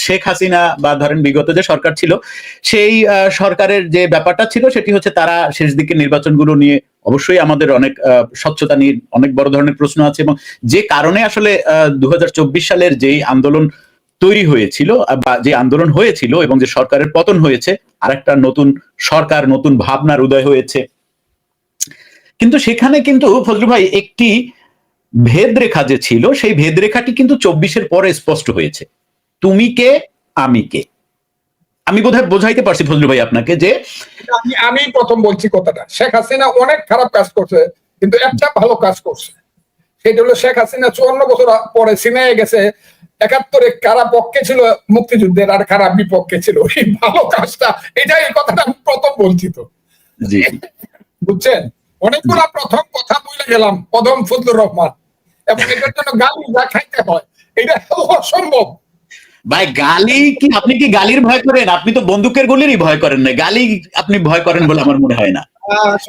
শেখ হাসিনা বা ধরেন বিগত যে সরকার ছিল, সেই সরকারের যে ব্যাপারটা ছিল সেটি হচ্ছে তারা শেষ দিকে নির্বাচনগুলো নিয়ে অবশ্যই আমাদের অনেক স্বচ্ছতা নিয়ে অনেক বড় ধরনের প্রশ্ন আছে, এবং যে কারণে আসলে 2024 সালের যেই আন্দোলন তৈরি হয়েছিল বা যে আন্দোলন হয়েছিল এবং যে সরকারের পতন হয়েছে, আরেকটা নতুন সরকার, নতুন ভাবনার উদয় হয়েছে। কিন্তু সেখানে কিন্তু ফজলু ভাই একটি ভেদরেখা যে ছিল, সেই ভেদরেখাটি কিন্তু 24-এর পরে স্পষ্ট হয়েছে। তুমি কে, আমি কে। আমি বোধহয় বোঝাইতে পারছি ফজলু ভাই আপনাকে যে আমি প্রথম বলছি কথাটা, শেখ হাসিনা অনেক খারাপ কাজ করছে, কিন্তু একটা ভালো কাজ করছে। সেটা হলো শেখ হাসিনা 54 বছর পরে সিনেমায় গেছে 71-এ কারা পক্ষে ছিল মুক্তিযুদ্ধের আর কারা বিপক্ষে ছিল, এই ভালো কাজটা, এটা এই কথাটা আমি প্রথম বলছি। তো জি বুঝছেন, অনেকগুলা প্রথম কথা বলে গেলাম, প্রথম ফজলুর রহমান, এবং এটার জন্য গালি যা খাইতে হয় এটা অসম্ভব। ভাই গালি কি, আপনি কি গালির ভয় করেন? আপনি তো বন্দুকের গুলিরই ভয় করেন না, গালি আপনি ভয় করেন বলে আমার মনে হয় না।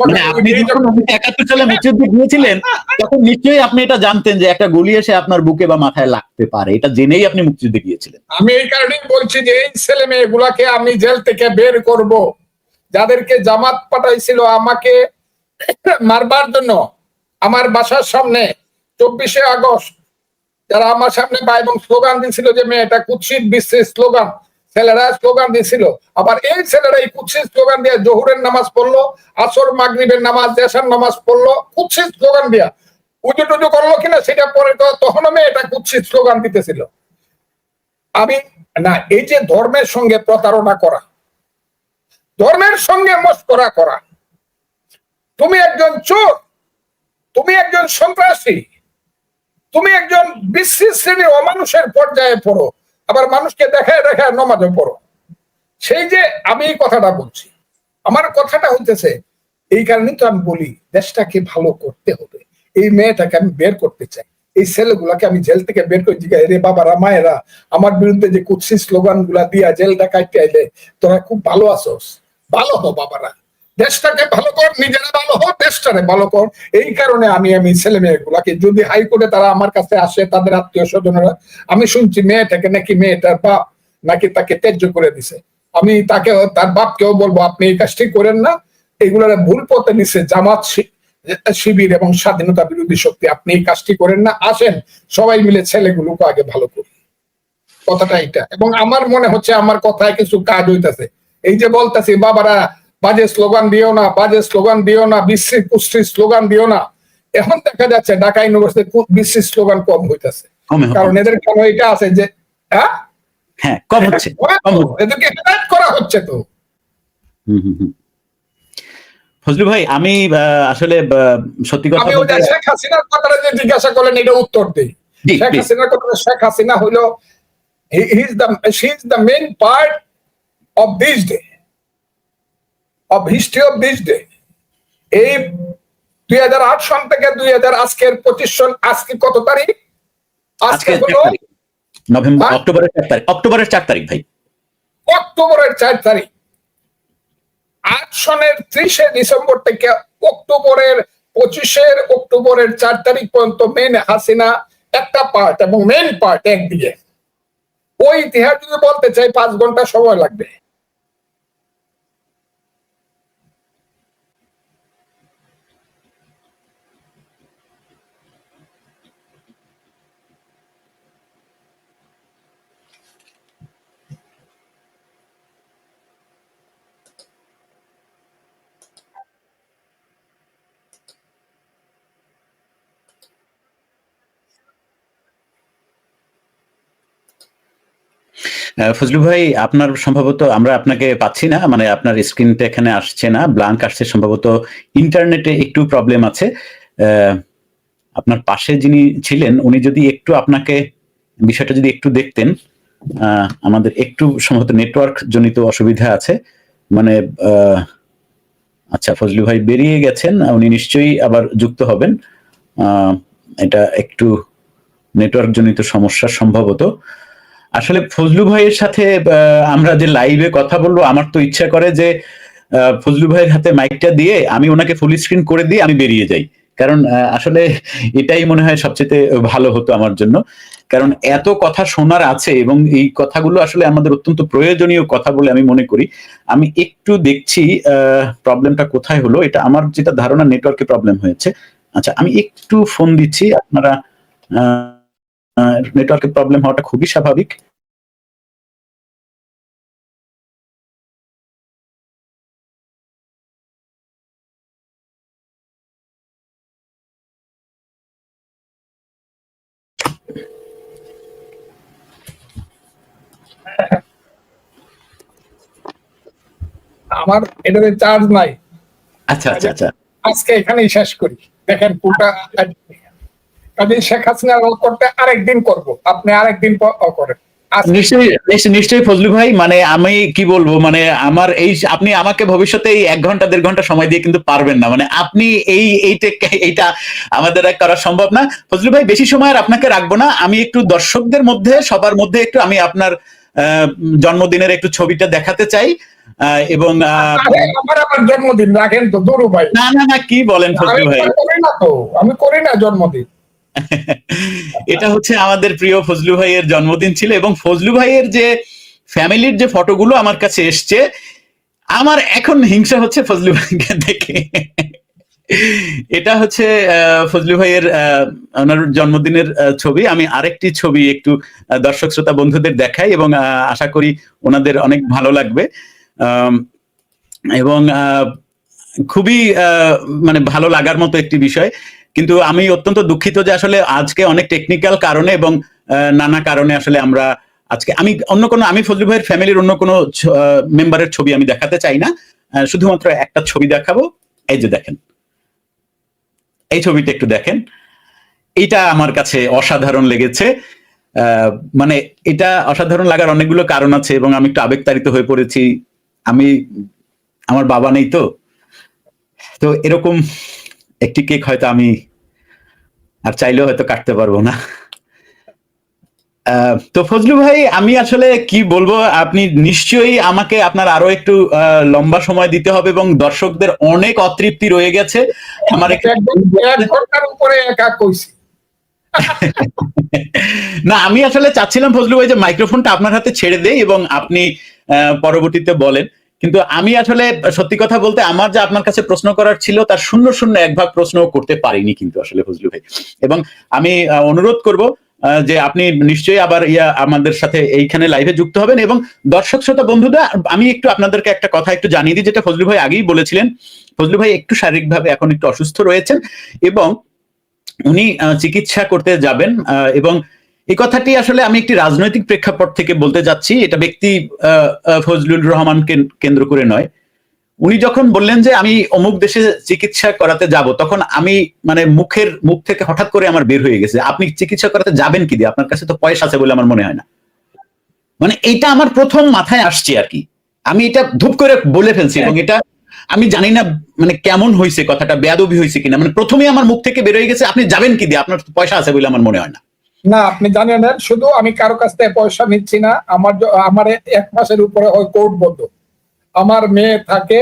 মানে আপনি যখন 1971 সালে মুক্তিযুদ্ধে গিয়েছিলেন, তখন নিশ্চয়ই আপনি এটা জানতেন যে একটা গুলি এসে আপনার বুকে বা মাথায় লাগতে পারে, এটা জেনেই আপনি মুক্তিযুদ্ধে গিয়েছিলেন। আমি এই কারণেই বলছি যে এই ছেলে মেয়েগুলাকে আমি জেল থেকে বের করব, যাদেরকে জামাত পাঠাইছিল আমাকে মারবার জন্য আমার বাসার সামনে 24শে আগস্ট, যারা আমার সামনে বা এবং স্লোগান দিয়েছিল যে মেয়েটা কুৎসিত বিশ্বের স্লোগান, ছেলেরা স্লোগান দিয়েছিল। আবার এই ছেলেরা এই কুৎসিত স্লোগান দিয়ে জোহরের নামাজ পড়লো, আসর মাগরিবের নামাজ, দেশার নামাজ পড়লো কুৎসিত স্লোগান দিয়া। উজু টুজু করলো কিনা সেটা পরে, তখনও মেয়েটা কুৎসিত স্লোগান দিতেছিল। আমি না, এই যে ধর্মের সঙ্গে প্রতারণা করা, ধর্মের সঙ্গে মস্করা করা, তুমি একজন চোর, তুমি একজন সন্ত্রাসী, তুমি একজন বিশ্বের শ্রেণীর অমানুষের পর্যায়ে পড়ো, আবার মানুষকে দেখায় দেখায় নমাজে পড়ো। সেই যে আমি এই কথাটা বলছি, আমার কথাটা হইতেছে এই কারণে তো আমি বলি দেশটাকে ভালো করতে হবে। এই মেয়েটাকে আমি বের করতে চাই, এই ছেলেগুলাকে আমি জেল থেকে বের করে জিজ্ঞাসা, রে বাবারা মায়েরা, আমার বিরুদ্ধে যে কুৎসিত স্লোগান গুলা দিয়া জেলটা কাটতে আইলে, তোরা খুব ভালো আছোস, ভালো হো বাবারা, দেশটাকে ভালো কর, নিজেরা ভালো হো, দেশটারে ভালো কর। এই কারণে আমি ছেলে মেয়েগুলাকে, যদি হাইকোর্টে তারা আমার কাছে আসে, তাদের আত্মীয় স্বজনেরা, আমি শুনছি মেয়েটাকে নাকি মেয়েটার বাপ নাকি তাকে ত্যায্য করে দিছে, আমি তাকে, তার বাপকেও বলবো আপনি এই কাজটি করেন না, এগুলোর ভুল পথে নিচ্ছে জামাত শিবির এবং স্বাধীনতা বিরোধী শক্তি, আপনি এই কাজটি করেন না, আসেন সবাই মিলে ছেলেগুলোকে আগে ভালো করি। কথাটা এটা, এবং আমার মনে হচ্ছে আমার কথায় কিছু কাজ হইতেছে। এই যে বলতেছি বাবারা বাজে স্লোগান দিও না, বাজে স্লোগান দিও না, বিশ্রী কুশ্রী স্লোগান দিও না, এখন দেখা যাচ্ছে ঢাকা ইউনিভার্সিটি বিশ্রী স্লোগান কম হইতেছে, কারণ এদের কেন এটা আছে যে হ্যাঁ কম হচ্ছে, এদেরকে হেদায়েত করা হচ্ছে। তো ফজলু ভাই, আমি আসলে সত্যি কথা বলতে, শেখ হাসিনার কথাটা যে জিজ্ঞাসা করলেন এটা উত্তর দিই। শেখ হাসিনার কথা, শেখ হাসিনা হইল she is the main part of this day, of history of this day. এই 2008 সন থেকে 2000 আজকের 25 সন, আজকে কত তারিখ? আজকে হলো নভেম্বর, অক্টোবরের 4 তারিখ ভাই, অক্টোবরের 4 তারিখ। 8 সনের 30শে ডিসেম্বর থেকে অক্টোবরের 4 তারিখ পর্যন্ত মেন হাসিনা একটা পার্ট, এবং মেন পার্ট একদিকে। ওই ইতিহাস যদি বলতে চাই 5 ঘন্টা সময় লাগবে। ফজলু ভাই, আপনার সম্ভবত আমরা আপনাকে পাচ্ছি না, মানে আপনার স্ক্রিনটা এখানে আসছে না, ব্ল্যাঙ্ক আসছে, সম্ভবত ইন্টারনেটে একটু প্রবলেম আছে। আপনার পাশে যিনি ছিলেন উনি যদি একটু আপনাকে বিষয়টা যদি একটু দেখতেন, আমাদের একটু সম্ভবত নেটওয়ার্ক জনিত অসুবিধা আছে, মানে আচ্ছা ফজলু ভাই বেরিয়ে গেছেন, উনি নিশ্চয়ই আবার যুক্ত হবেন, এটা একটু নেটওয়ার্ক জনিত সমস্যা সম্ভবত। আসলে ফজলু ভাইয়ের সাথে আমরা যে লাইভে কথা বলবো, আমার তো ইচ্ছা করে যে ফজলু ভাইয়ের হাতে মাইকটা দিয়ে আমি ওনাকে ফুল স্ক্রিন করে দিয়ে আমি বেরিয়ে যাই, কারণ আসলে এটাই মনে হয় সবচেয়ে ভালো হতো আমার জন্য। কারণ এত কথা শোনার আছে এবং এই কথাগুলো আসলে আমাদের অত্যন্ত প্রয়োজনীয় কথা বলে আমি মনে করি। আমি একটু দেখছি প্রবলেমটা কোথায় হলো। এটা আমার যেটা ধারণা নেটওয়ার্কে প্রবলেম হয়েছে। আচ্ছা, আমি একটু ফোন দিচ্ছি। আপনারা নেটওয়ার্কের প্রবলেম হওয়াটা খুবই স্বাভাবিক। আমার এটাতে চার্জ নাই। আচ্ছা আচ্ছা আচ্ছা, আজকে এখানেই শেষ করি। দেখেন পুরোটা কাজে শেখ হাসিনা করতে আরেকদিন করব, আপনি আরেকদিন করেন। নিশ্চয়ই নিশ্চয়ই ফজলু ভাই, মানে আমি কি বলবো, মানে আমার এই আপনি আমাকে ভবিষ্যতে এই 1 ঘন্টা 1.5 ঘন্টা সময় দিয়ে কিন্তু পারবেন না, মানে আপনি এইটা আমাদের করা সম্ভব না। ফজলু ভাই, বেশি সময় আর আপনাকে রাখবো না। আমি একটু দর্শকদের মধ্যে সবার মধ্যে একটু আমি আপনার জন্মদিনের একটু ছবিটা দেখাতে চাই এবং আমার জন্মদিন রাখেন তো দুরু ভাই। না না না, কি বলেন ফজলু ভাই, আমি করি না জন্মদিন। এটা হচ্ছে আমাদের প্রিয় ফজলু ভাইয়ের জন্মদিন ছিল এবং ফজলু ভাইয়ের যে ফ্যামিলির যে ফটোগুলো আমার কাছে এসছে, আমার এখন হিংসা হচ্ছে ফজলু ভাইকে দেখে। এটা হচ্ছে ফজলু ভাইয়ের ওনার জন্মদিনের ছবি। আমি আরেকটি ছবি একটু দর্শক শ্রোতা বন্ধুদের দেখাই এবং আশা করি ওনাদের অনেক ভালো লাগবে। এবং খুবই মানে ভালো লাগার মতো একটি বিষয়। কিন্তু আমি অত্যন্ত দুঃখিত যে আসলে আজকে অনেক টেকনিক্যাল কারণে এবং নানা কারণে আসলে আমরা আজকে আমি ফজলু ভাইয়ের ফ্যামিলির অন্য কোনো মেম্বারের ছবি আমি দেখাতে চাই না। শুধুমাত্র একটা ছবি দেখাবো। এই যে দেখেন, এই ছবিটা একটু দেখেন। এটা আমার কাছে অসাধারণ লেগেছে। মানে এটা অসাধারণ লাগার অনেকগুলো কারণ আছে এবং আমি একটু আবেগতাড়িত হয়ে পড়েছি। আমার বাবা নেই, তো এরকম একটি কেক হয়তো আমি আর চাইলেও হয়তো কাটতে পারবো না। তো ফজলু ভাই, আমি আসলে কি বলবো, আপনি নিশ্চয়ই আমাকে আপনার আরো একটু লম্বা সময় দিতে হবে এবং দর্শকদের অনেক অতৃপ্তি রয়ে গেছে। আমার 1 ঘন্টার উপরে একা কইছি। না, আমি আসলে চাচ্ছিলাম ফজলু ভাই যে মাইক্রোফোনটা আপনার হাতে ছেড়ে দেই এবং আপনি পরবর্তীতে বলেন। কিন্তু আমি আসলে সত্যি কথা বলতে আমার যে আপনার কাছে প্রশ্ন করার ছিল তার 0.0 1 ভাগ প্রশ্ন করতে পারিনি কিন্তু আসলে ফজলু ভাই। এবং আমি অনুরোধ করব যে আপনি নিশ্চয়ই আবার আমাদের সাথে এইখানে লাইভে যুক্ত হবেন। এবং দর্শক শ্রোতা বন্ধুরা, আমি একটু আপনাদেরকে একটা কথা একটু জানিয়ে দিই, যেটা ফজলু ভাই আগেই বলেছিলেন। ফজলু ভাই একটু শারীরিকভাবে এখন একটু অসুস্থ রয়েছেন এবং উনি চিকিৎসা করতে যাবেন। এবং এই কথাটি আসলে আমি একটি রাজনৈতিক প্রেক্ষাপট থেকে বলতে যাচ্ছি, এটা ব্যক্তি ফজলুর রহমানকে কেন্দ্র করে নয়। উনি যখন বললেন যে আমি অমুক দেশে চিকিৎসা করাতে যাব, তখন আমি মানে মুখ থেকে হঠাৎ করে আমার বের হয়ে গেছে, আপনি চিকিৎসা করাতে যাবেন কি দিয়ে? আপনার কাছে তো পয়সা আছে বলে আমার মনে হয় না। মানে এটা আমার প্রথম মাথায় আসছে আর কি। আমি এটা ধূপ করে বলে ফেলছি এবং এটা আমি জানি না মানে কেমন হয়েছে, কথাটা বেয়াদবি হয়েছে কিনা। মানে প্রথমেই আমার মুখ থেকে বের হয়ে গেছে আপনি যাবেন কি দিয়ে, আপনার পয়সা আছে বলে আমার মনে হয় না। না, আপনি জানেন শুধু আমি কারো কাছ থেকে পয়সা নিচ্ছি না। আমার 1 মাসের উপরে হয় কোর্ট বন্ধ। আমার মেয়ে থাকে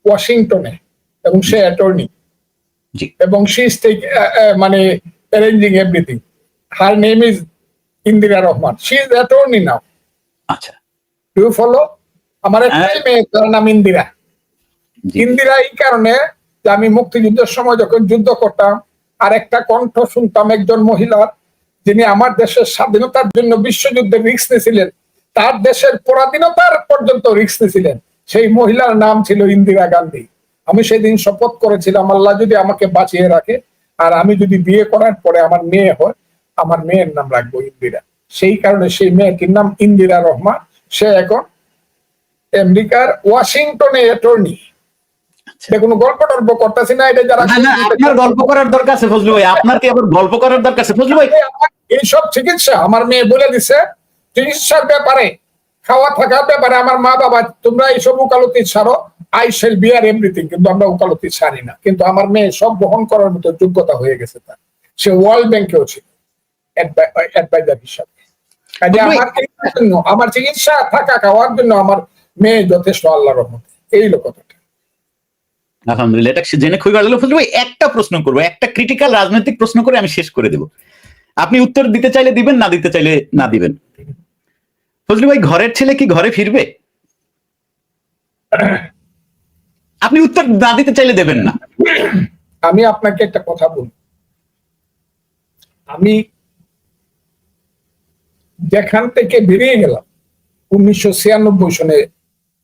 ওয়াশিংটনে এবং সে অ্যাটর্নি এবং শি ইজ মানে arranging everything. Her name is Indira Rahman. She is attorney now. আচ্ছা, ডু ইউ ফলো? আমার একটাই মেয়ে, তার নাম ইন্দিরা। ইন্দিরা এই কারণে যে আমি মুক্তিযুদ্ধের সময় যখন যুদ্ধ করতাম আর একটা কণ্ঠ শুনতাম একজন মহিলার, যিনি আমার দেশের স্বাধীনতার জন্য বিশ্বযুদ্ধে রিস্ক নিয়েছিলেন, তার দেশের পরাধীনতার পর্যন্ত রিস্ক নিয়েছিলেন। সেই মহিলার নাম ছিল ইন্দিরা গান্ধী। আমি সেদিন শপথ করেছিলাম, আল্লাহ যদি আমাকে বাঁচিয়ে রাখে আর আমি যদি বিয়ে করার পরে আমার মেয়ে হয়, আমার মেয়ের নাম রাখবো ইন্দিরা। সেই কারণে সেই মেয়েটির নাম ইন্দিরা রহমান। সে এখন আমেরিকার ওয়াশিংটনে অ্যাটর্নি। কোনো গল্প টল্প করতেছি না, এটা যারা আপনার গল্প করার দরকার আছে ফজলু ভাই, আপনার কি আবার গল্প করার দরকার আছে ফজলু ভাই? এইসব চিকিৎসা আমার মেয়ে বলে দিছে, চিকিৎসার ব্যাপারে, খাওয়া থাকার ব্যাপারে আমার মা বাবা, তোমরা এইসব উকালতি ছাড়ো, আই শেল বিয়ার এভরিথিং। কিন্তু আমরা উকালতি ছাড়ি না। কিন্তু আমার মেয়ে সব বহন করার মতো যোগ্যতা হয়ে গেছে তার। সে ওয়ার্ল্ড ব্যাংকেও ছিল। অ্যাডভাইজার হিসাবে। কাজে আমার চিকিৎসা থাকা খাওয়ার জন্য আমার মেয়ে যথেষ্ট, আল্লাহর রহমতে। এই লোক কথাটা। আলহামদুলিল্লাহ, এটা জেনে খুবই ভালো লাগলো। ফজলু ভাই, একটা প্রশ্ন করবো, একটা ক্রিটিক্যাল রাজনৈতিক প্রশ্ন করে আমি শেষ করে দেব। আপনি উত্তর দিতে চাইলে দিবেন, না দিতে চাইলে না দিবেন। ফজলু ভাই, ঘরের ছেলে কি ঘরে ফিরবে? আপনি উত্তর না দিতে চাইলে দেবেন না। আমি আপনাকে একটা কথা বলি, আমি যেখান থেকে বেরিয়ে গেলাম 1996 সনে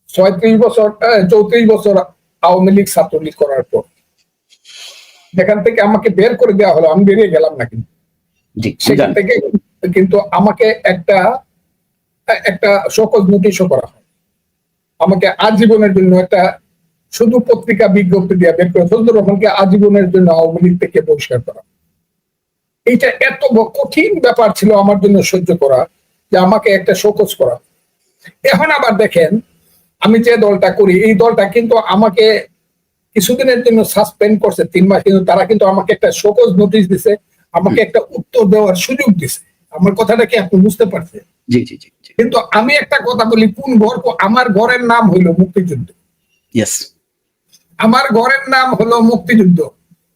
34 বছর আওয়ামী লীগ ছাত্রলীগ করার পর, যেখান থেকে আমাকে বের করে দেওয়া হলো, আমি বেরিয়ে গেলাম না, কিন্তু সেখান থেকে কিন্তু আমাকে একটা শোকজ নোটিশও করা হয়। আমাকে আজীবনের জন্য একটা শুধু পত্রিকা বিজ্ঞপ্তি দিয়ে বের করে ফজলুর রহমানকে আজীবনের জন্য আওয়ামী লীগ থেকে বহিষ্কার করা। এইটা এত কঠিন ব্যাপার ছিল আমার জন্য সহ্য করা, যে আমাকে একটা শোকজ করা। এখন আবার দেখেন, আমি যে দলটা করি, এই দলটা কিন্তু আমাকে কিছুদিনের জন্য সাসপেন্ড করছে 3 মাস, কিন্তু তারা কিন্তু আমাকে একটা শোকজ নোটিশ দিছে, আমাকে একটা উত্তর দেওয়ার সুযোগ দিছে। আমার কথাটা কি আপনি বুঝতে পারছেন? জি জি জি। কিন্তু আমি একটা কথা বলি, কোন ঘর? আমার ঘরের নাম হইল মুক্তিযুদ্ধ। আমার ঘরের নাম হলো মুক্তিযুদ্ধ।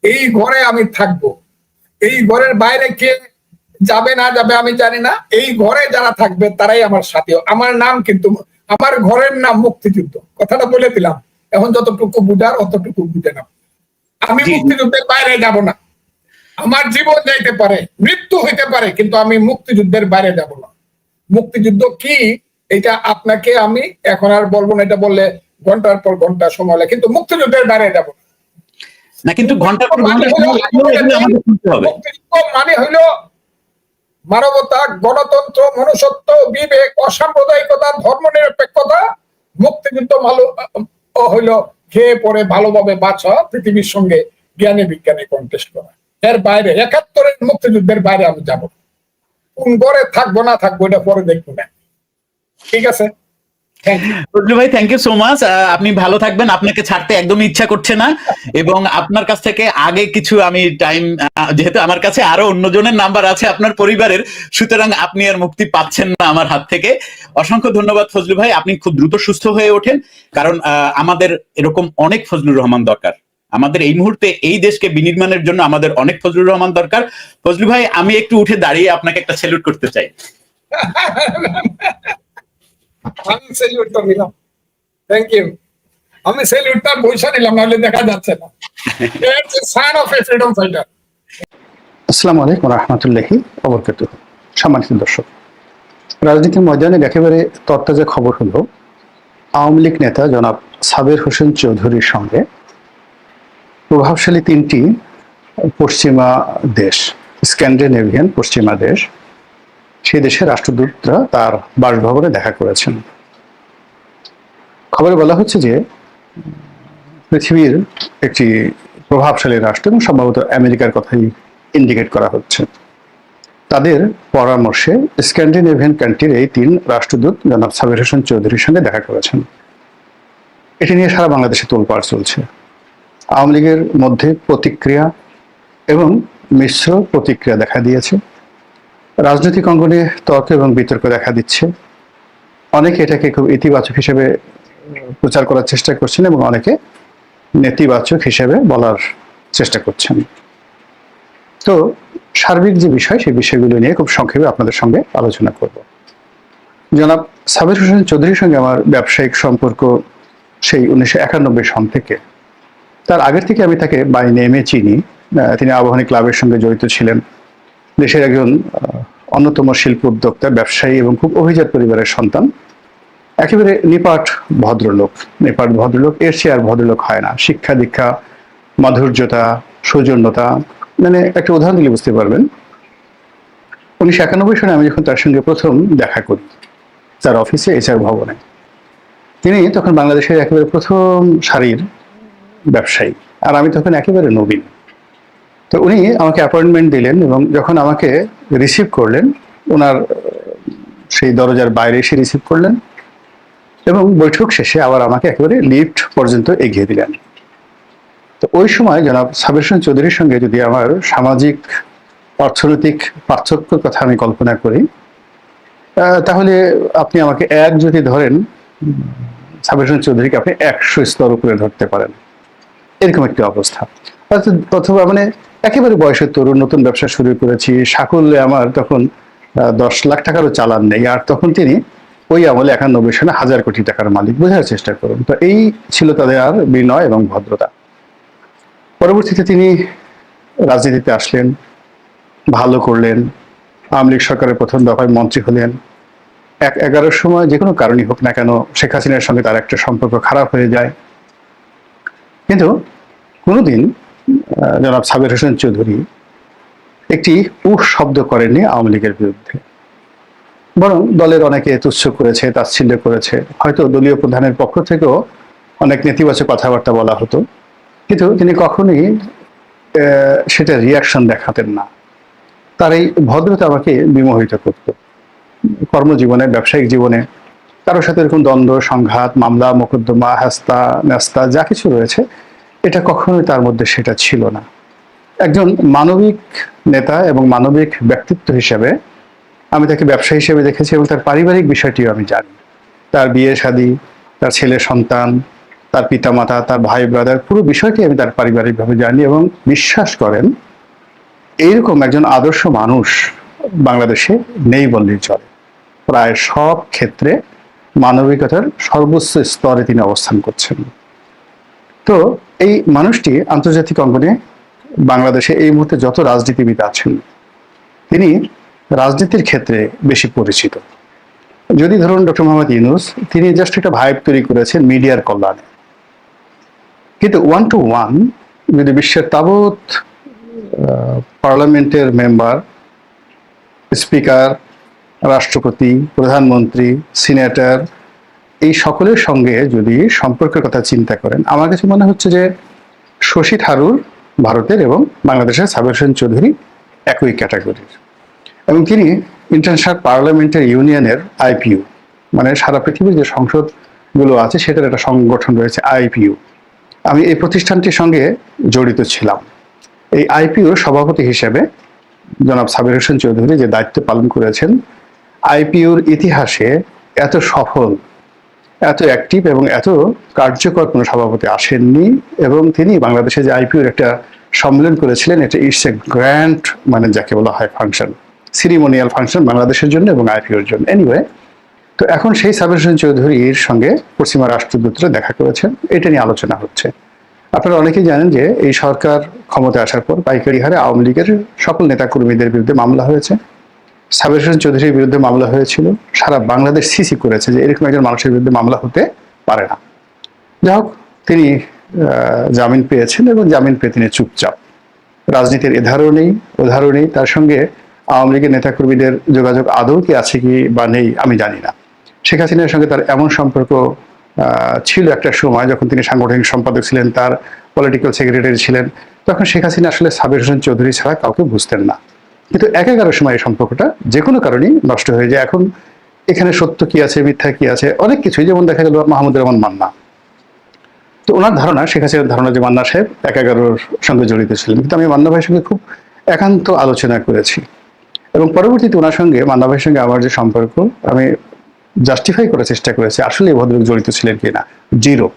এই ঘরে আমি থাকবো। এই ঘরের বাইরে কে যাবে না যাবে আমি জানি না। এই ঘরে যারা থাকবে তারাই আমার সাথী। আমার নাম কিন্তু, আমার ঘরের নাম মুক্তিযুদ্ধ। কথাটা বলে দিলাম। এখন যতটুকু বুঝার অতটুকু বুঝে নাও। আমি মুক্তিযুদ্ধের বাইরে যাব না। আমার জীবন যাইতে পারে, মৃত্যু হইতে পারে, কিন্তু আমি মুক্তিযুদ্ধের বাইরে যাব না। মুক্তিযুদ্ধ কি এটা আপনাকে আমি এখন আর বলবো না, এটা বললে ঘন্টার পর ঘন্টা সময় লাগে, কিন্তু মুক্তিযুদ্ধের বাইরে যাব না। কিন্তু ঘন্টার পর ঘন্টা মুক্তিযুদ্ধ মানে হইল মানবতা, গণতন্ত্র, মনুষ্যত্ব, বিবেক, অসাম্প্রদায়িকতা, ধর্ম নিরপেক্ষতা। মুক্তিযুদ্ধ হইল খেয়ে পরে ভালোভাবে বাঁচা, পৃথিবীর সঙ্গে জ্ঞানে বিজ্ঞানে কন্টেস্ট করা। এর বাইরে ৭১-এর মুক্তিযুদ্ধের বাইরে আমি যাব। কোন ঘরে থাকবো না থাকবো এটা পরে দেখবো না। ঠিক আছে, ফজলু ভাই, থ্যাংক ইউ সো মাচ। আপনি ভালো থাকবেন। আপনাকে ছাড়তে একদমই ইচ্ছা করছে না, এবং আপনার কাছ থেকে আগে কিছু আমি টাইম, যেহেতু আমার কাছে আরো অন্যজনের নাম্বার আছে আপনার পরিবারের, সুতরাং আপনি আর মুক্তি পাচ্ছেন না আমার হাত থেকে। অসংখ্য ধন্যবাদ ফজলু ভাই। আপনি খুব দ্রুত সুস্থ হয়ে ওঠেন, কারণ আমাদের এরকম অনেক ফজলুর রহমান দরকার। আমাদের এই মুহূর্তে এই দেশকে বিনির্মাণের জন্য আমাদের অনেক ফজলুর রহমান দরকার। ফজলু ভাই, আমি একটু উঠে দাঁড়িয়ে আপনাকে একটা স্যালুট করতে চাই। আমি সেলিউটটা নিলাম। Thank you. আমি সেলিউটটা বইসা নিলাম, নাহলে দেখা যাচ্ছে না। It's a sign of a freedom fighter. আসসালামু আলাইকুম ওয়া রাহমাতুল্লাহি ওয়া বারাকাতুহু। সম্মানিত দর্শক, রাজনীতির ময়দানের একেবারে তত্তাজা খবর হলো, আওয়ামী লীগ নেতা জনাব সাবের হোসেন চৌধুরীর সঙ্গে প্রভাবশালী 3টি পশ্চিমা দেশ, স্ক্যান্ডিনেভিয়ান পশ্চিমা দেশ, সেই দেশের রাষ্ট্রদূতরা তার বাসভবনে দেখা করেছেন। খবরে বলা হচ্ছে যে পৃথিবীর একটি প্রভাবশালী রাষ্ট্র, এবং সম্ভবত আমেরিকার কথাই ইন্ডিকেট করা হচ্ছে, তাদের পরামর্শে স্ক্যান্ডিনেভিয়ান কান্ট্রির এই 3 রাষ্ট্রদূত জনাব সাবের হোসেন চৌধুরীর সঙ্গে দেখা করেছেন। এটি নিয়ে সারা বাংলাদেশে তোলপাড় চলছে। আওয়ামী লীগের মধ্যে প্রতিক্রিয়া এবং মিশ্র প্রতিক্রিয়া দেখা দিয়েছে। রাজনৈতিক অঙ্গনে তর্ক এবং বিতর্ক দেখা দিচ্ছে। অনেকে এটাকে খুব ইতিবাচক হিসেবে প্রচার করার চেষ্টা করছেন, এবং অনেকে নেতিবাচক হিসেবে বলার চেষ্টা করছেন। তো সার্বিক যে বিষয়, সেই বিষয়গুলো নিয়ে খুব সংক্ষেপে আপনাদের সঙ্গে আলোচনা করব। জনাব সাবের হোসেন চৌধুরীর সঙ্গে আমার ব্যবসায়িক সম্পর্ক সেই 1991 সন থেকে। তার আগের থেকে আমি তাকে বাই নেমে চিনি। তিনি আবাহনী ক্লাবের সঙ্গে জড়িত ছিলেন। দেশের একজন অন্যতম শিল্প উদ্যোক্তা, ব্যবসায়ী এবং খুব অভিজাত পরিবারের সন্তান। একেবারে নিপাট ভদ্রলোক। নিপাট ভদ্রলোক, এর চেয়ে আর ভদ্রলোক হয় না। শিক্ষা দীক্ষা, মাধুর্যতা, সৌজন্যতা, মানে একটা উদাহরণ দিলে বুঝতে পারবেন। 1991 সনে আমি যখন তার সঙ্গে প্রথম দেখা করি তার অফিসে, HR ভবনে, তিনি তখন বাংলাদেশের একেবারে প্রথম সারির ব্যবসায়ী, আর আমি তখন একেবারে নবীন। তো উনি আমাকে অ্যাপয়েন্টমেন্ট দিলেন, এবং যখন আমাকে রিসিভ করলেন, ওনার সেই দরজার বাইরে এসে রিসিভ করলেন, এবং বৈঠক শেষে আবার আমাকে একেবারে লিফট পর্যন্ত এগিয়ে দিলেন। তো ওই সময় জনাব সাবের হোসেন চৌধুরীর সঙ্গে যদি আমার সামাজিক অর্থনৈতিক পার্থক্যের কথা আমি কল্পনা করি, তাহলে আপনি আমাকে এক যদি ধরেন, সাবির হোসেন চৌধুরীকে আপনি 100 স্তর উপরে ধরতে পারেন, এরকম একটি অবস্থা। অথবা মানে একেবারে বয়সের তরুণ, নতুন ব্যবসা শুরু করেছি, সাকল্যে আমার তখন 10 লাখ টাকারও চালান নেই, আর তখন তিনি ওই আমলে 91 সালে 1000 কোটি টাকার মালিক। বোঝার চেষ্টা করুন। তো এই ছিল তাদের আর বিনয় এবং ভদ্রতা। পরবর্তীতে তিনি রাজনীতিতে আসলেন, ভালো করলেন, আওয়ামী লীগ সরকারের প্রথম দফায় মন্ত্রী হলেন। 11 সময় যে কোনো কারণই হোক না কেন শেখ হাসিনার সঙ্গে তার একটা সম্পর্ক খারাপ হয়ে যায়, কিন্তু কোনোদিন জনাব সাবির হোসেন চৌধুরী একটি উহ শব্দ করেননি আওয়ামী লীগের বিরুদ্ধে, বরং দলের অনেকে তুচ্ছ করেছে, তাচ্ছিল্য করেছে, হয়তো দলীয় প্রধানের পক্ষ থেকেও অনেক নেতিবাচক কথাবার্তা বলা হতো, কিন্তু তিনি কখনোই সেটা রিয়াকশন দেখাতেন না। তার এই ভদ্রতা আমাকে বিমোহিত করত। কর্মজীবনে, ব্যবসায়িক জীবনে কারোর সাথে এরকম দ্বন্দ্ব, সংঘাত, মামলা, মোকদ্দমা, হাস্তা নাস্তা যা কিছু রয়েছে, এটা কখনোই তার মধ্যে সেটা ছিল না। একজন মানবিক নেতা এবং মানবিক ব্যক্তিত্ব হিসেবে আমি তাকে ব্যবসা হিসেবে দেখেছি, এবং তার পারিবারিক বিষয়টিও আমি জানি। তার বিয়ে শাদী, তার ছেলে সন্তান, তার পিতামাতা, তার ভাই ব্রাদার, পুরো বিষয়টি আমি তার পারিবারিকভাবে জানি, এবং বিশ্বাস করেন এইরকম একজন আদর্শ মানুষ বাংলাদেশে নেই বললেই চলে। প্রায় সব ক্ষেত্রে মানবিকতার সর্বোচ্চ স্তরে তিনি অবস্থান করছেন। তো এই মানুষটি আন্তর্জাতিক অঙ্গনে বাংলাদেশে এই মুহূর্তে যত রাজনীতিবিদ আছেন, তিনি রাজনীতির ক্ষেত্রে বেশি পরিচিত। যদি ধরুন ডক্টর মোহাম্মদ ইউনূস, তিনি জাস্ট একটা ভাইব তৈরি করেছেন মিডিয়ার কল্যাণে, কিন্তু 1 to 1 যদি বিশ্বের তাবৎ পার্লামেন্টের মেম্বার, স্পিকার, রাষ্ট্রপতি, প্রধানমন্ত্রী, সিনেটর, এই সকলের সঙ্গে যদি সম্পর্কের কথা চিন্তা করেন, আমার কাছে মনে হচ্ছে যে শশী থারুর ভারতের এবং বাংলাদেশের সাবির হোসেন চৌধুরী একই ক্যাটাগরির। এবং তিনি ইন্টারন্যাশনাল পার্লামেন্টারি ইউনিয়নের আইপিইউ, মানে সারা পৃথিবীর যে সংসদগুলো আছে সেটার একটা সংগঠন রয়েছে আইপিইউ। আমি এই প্রতিষ্ঠানটির সঙ্গে জড়িত ছিলাম। এই আইপিইউর সভাপতি হিসেবে জনাব সাবির হোসেন চৌধুরী যে দায়িত্ব পালন করেছেন, আইপিইউর ইতিহাসে এত সফল, এত অ্যাক্টিভ এবং এত কার্যকর কোনো সভাপতি আসেননি। এবং তিনি বাংলাদেশে যে আইপিইউর একটা সম্মেলন করেছিলেন, এটা ইটস এ গ্র্যান্ড, মানে যাকে বলা হয় ফাংশন, সিরিমোনিয়াল ফাংশন বাংলাদেশের জন্য এবং আইপিইউর জন্য। এনিওয়ে, তো এখন সেই সাবির হোসেন চৌধুরীর সঙ্গে পশ্চিমা রাষ্ট্রদূতরা দেখা করেছেন, এটা নিয়ে আলোচনা হচ্ছে। আপনারা অনেকেই জানেন যে এই সরকার ক্ষমতায় আসার পর পাইকারি হারে আওয়ামী লীগের সকল নেতাকর্মীদের বিরুদ্ধে মামলা হয়েছে। সাবির হোসেন চৌধুরীর বিরুদ্ধে মামলা হয়েছিল। সারা বাংলাদেশ সিসি করেছে যে এরকম একজন মানুষের বিরুদ্ধে মামলা হতে পারে না। যাই হোক, তিনি জামিন পেয়েছেন এবং জামিন পেয়ে তিনি চুপচাপ। রাজনীতির এধারও নেই, ওধারও নেই। তার সঙ্গে আওয়ামী লীগের নেতাকর্মীদের যোগাযোগ আদৌ কি আছে কি বা নেই আমি জানি না। শেখ হাসিনার সঙ্গে তার এমন সম্পর্ক ছিল একটা সময় যখন তিনি সাংগঠনিক সম্পাদক ছিলেন, তার পলিটিক্যাল সেক্রেটারি ছিলেন, তখন শেখ হাসিনা আসলে সাবির হোসেন চৌধুরী ছাড়া কাউকে বুঝতেন না। কিন্তু 11 সময় এই সম্পর্কটা যে কোনো কারণেই নষ্ট হয়ে যায়। এখন এখানে সত্য কি আছে, মিথ্যা কি আছে, অনেক কিছুই, যেমন দেখা গেল মাহমুদুর রহমান মান্না, তো ওনার ধারণা, শেখ হাসিনার ধারণা যে মান্না সাহেব 11 সঙ্গে জড়িত ছিলেন, কিন্তু আমি মান্না ভাইয়ের সঙ্গে খুব একান্ত আলোচনা করেছি, এবং পরবর্তীতে ওনার সঙ্গে, মান্না ভাইয়ের সঙ্গে আমার যে সম্পর্ক, আমি জাস্টিফাই করার চেষ্টা করেছি আসলে এই ভদ্রলোক জড়িত ছিলেন কিনা। জিরো।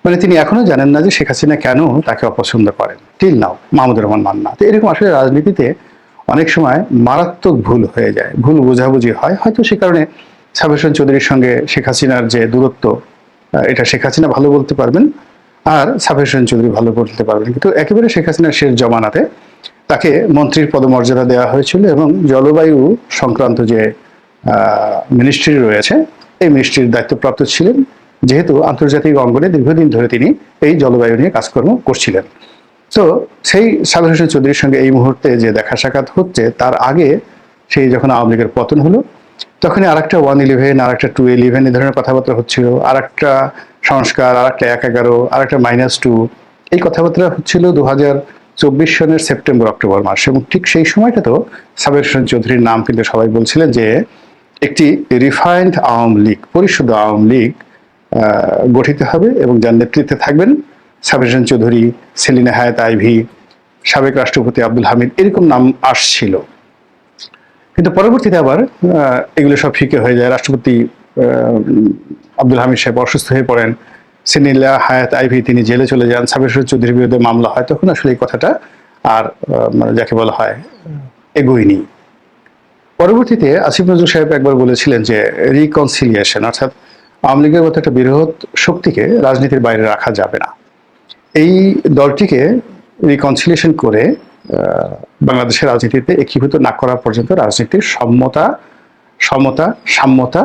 মানে তিনি এখনো জানেন না যে শেখ হাসিনা কেন তাকে অপছন্দ করেন, টিল নাও, মাহমুদুর রহমান মান্না। তো এরকম আসলে রাজনীতিতে অনেক সময় মারাত্মক ভুল হয়ে যায়, ভুল বোঝাবুঝি হয়। হয়তো সে কারণে সাবির হোসেন চৌধুরীর সঙ্গে শেখ হাসিনার যে দূরত্ব, এটা শেখ হাসিনা ভালো বলতে পারবেন আর সাবির হোসেন চৌধুরী ভালো বলতে পারবেন। কিন্তু একেবারে শেখ হাসিনার শেষ জমানাতে তাকে মন্ত্রীর পদমর্যাদা দেওয়া হয়েছিল, এবং জলবায়ু সংক্রান্ত যে মিনিস্ট্রি রয়েছে, এই মিনিস্ট্রির দায়িত্বপ্রাপ্ত ছিলেন, যেহেতু আন্তর্জাতিক অঙ্গনে দীর্ঘদিন ধরে তিনি এই জলবায়ু নিয়ে কাজকর্ম করছিলেন। তো সেই সাবির হোসেন চৌধুরীর সঙ্গে এই মুহূর্তে যে দেখা সাক্ষাৎ হচ্ছে, তার আগে সেই যখন আওয়ামী লীগের পতন হলো, তখনই আরেকটা 111, আরেকটা 211 এই ধরনের কথাবার্তা হচ্ছিল, আরেকটা সংস্কার, আরেকটা 111, আরেকটা -2, এই কথাবার্তা হচ্ছিল 2024 সনের সেপ্টেম্বর অক্টোবর মাসে। এবং ঠিক সেই সময়টা তো সাবির হোসেন চৌধুরীর নাম কিন্তু সবাই বলছিলেন যে একটি রিফাইন্ড আওয়ামী লীগ, পরিশুদ্ধ আওয়ামী লীগ গঠিত হবে, এবং যার নেতৃত্বে থাকবেন সাবির হোসেন চৌধুরী, সেলিনা হায়াত আইভী, সাবেক রাষ্ট্রপতি আব্দুল হামিদ, এরকম নাম আসছিল। কিন্তু পরবর্তীতে আবার এগুলো সব ফিকে হয়ে যায়। রাষ্ট্রপতি আব্দুল হামিদ সাহেব অসুস্থ হয়ে পড়েন, সিনিলা হায়াত আইভি তিনি জেলে চলে যান, সাবির হোসেন চৌধুরীর বিরুদ্ধে মামলা হয়, তখন আসলে এই কথাটা আর মানে যাকে বলা হয় এগোয়নি। পরবর্তীতে আসিফ নজরুল সাহেব একবার বলেছিলেন যে রিকনসিলিয়েশন, অর্থাৎ আওয়ামী লীগের মতো একটা বৃহৎ শক্তিকে রাজনীতির বাইরে রাখা যাবে না, এই দলটিকে রিকনসিলিয়েশন করে বাংলাদেশের রাজনীতিতে একীভূত না করা পর্যন্ত রাজনীতির সমতা, সাম্যতা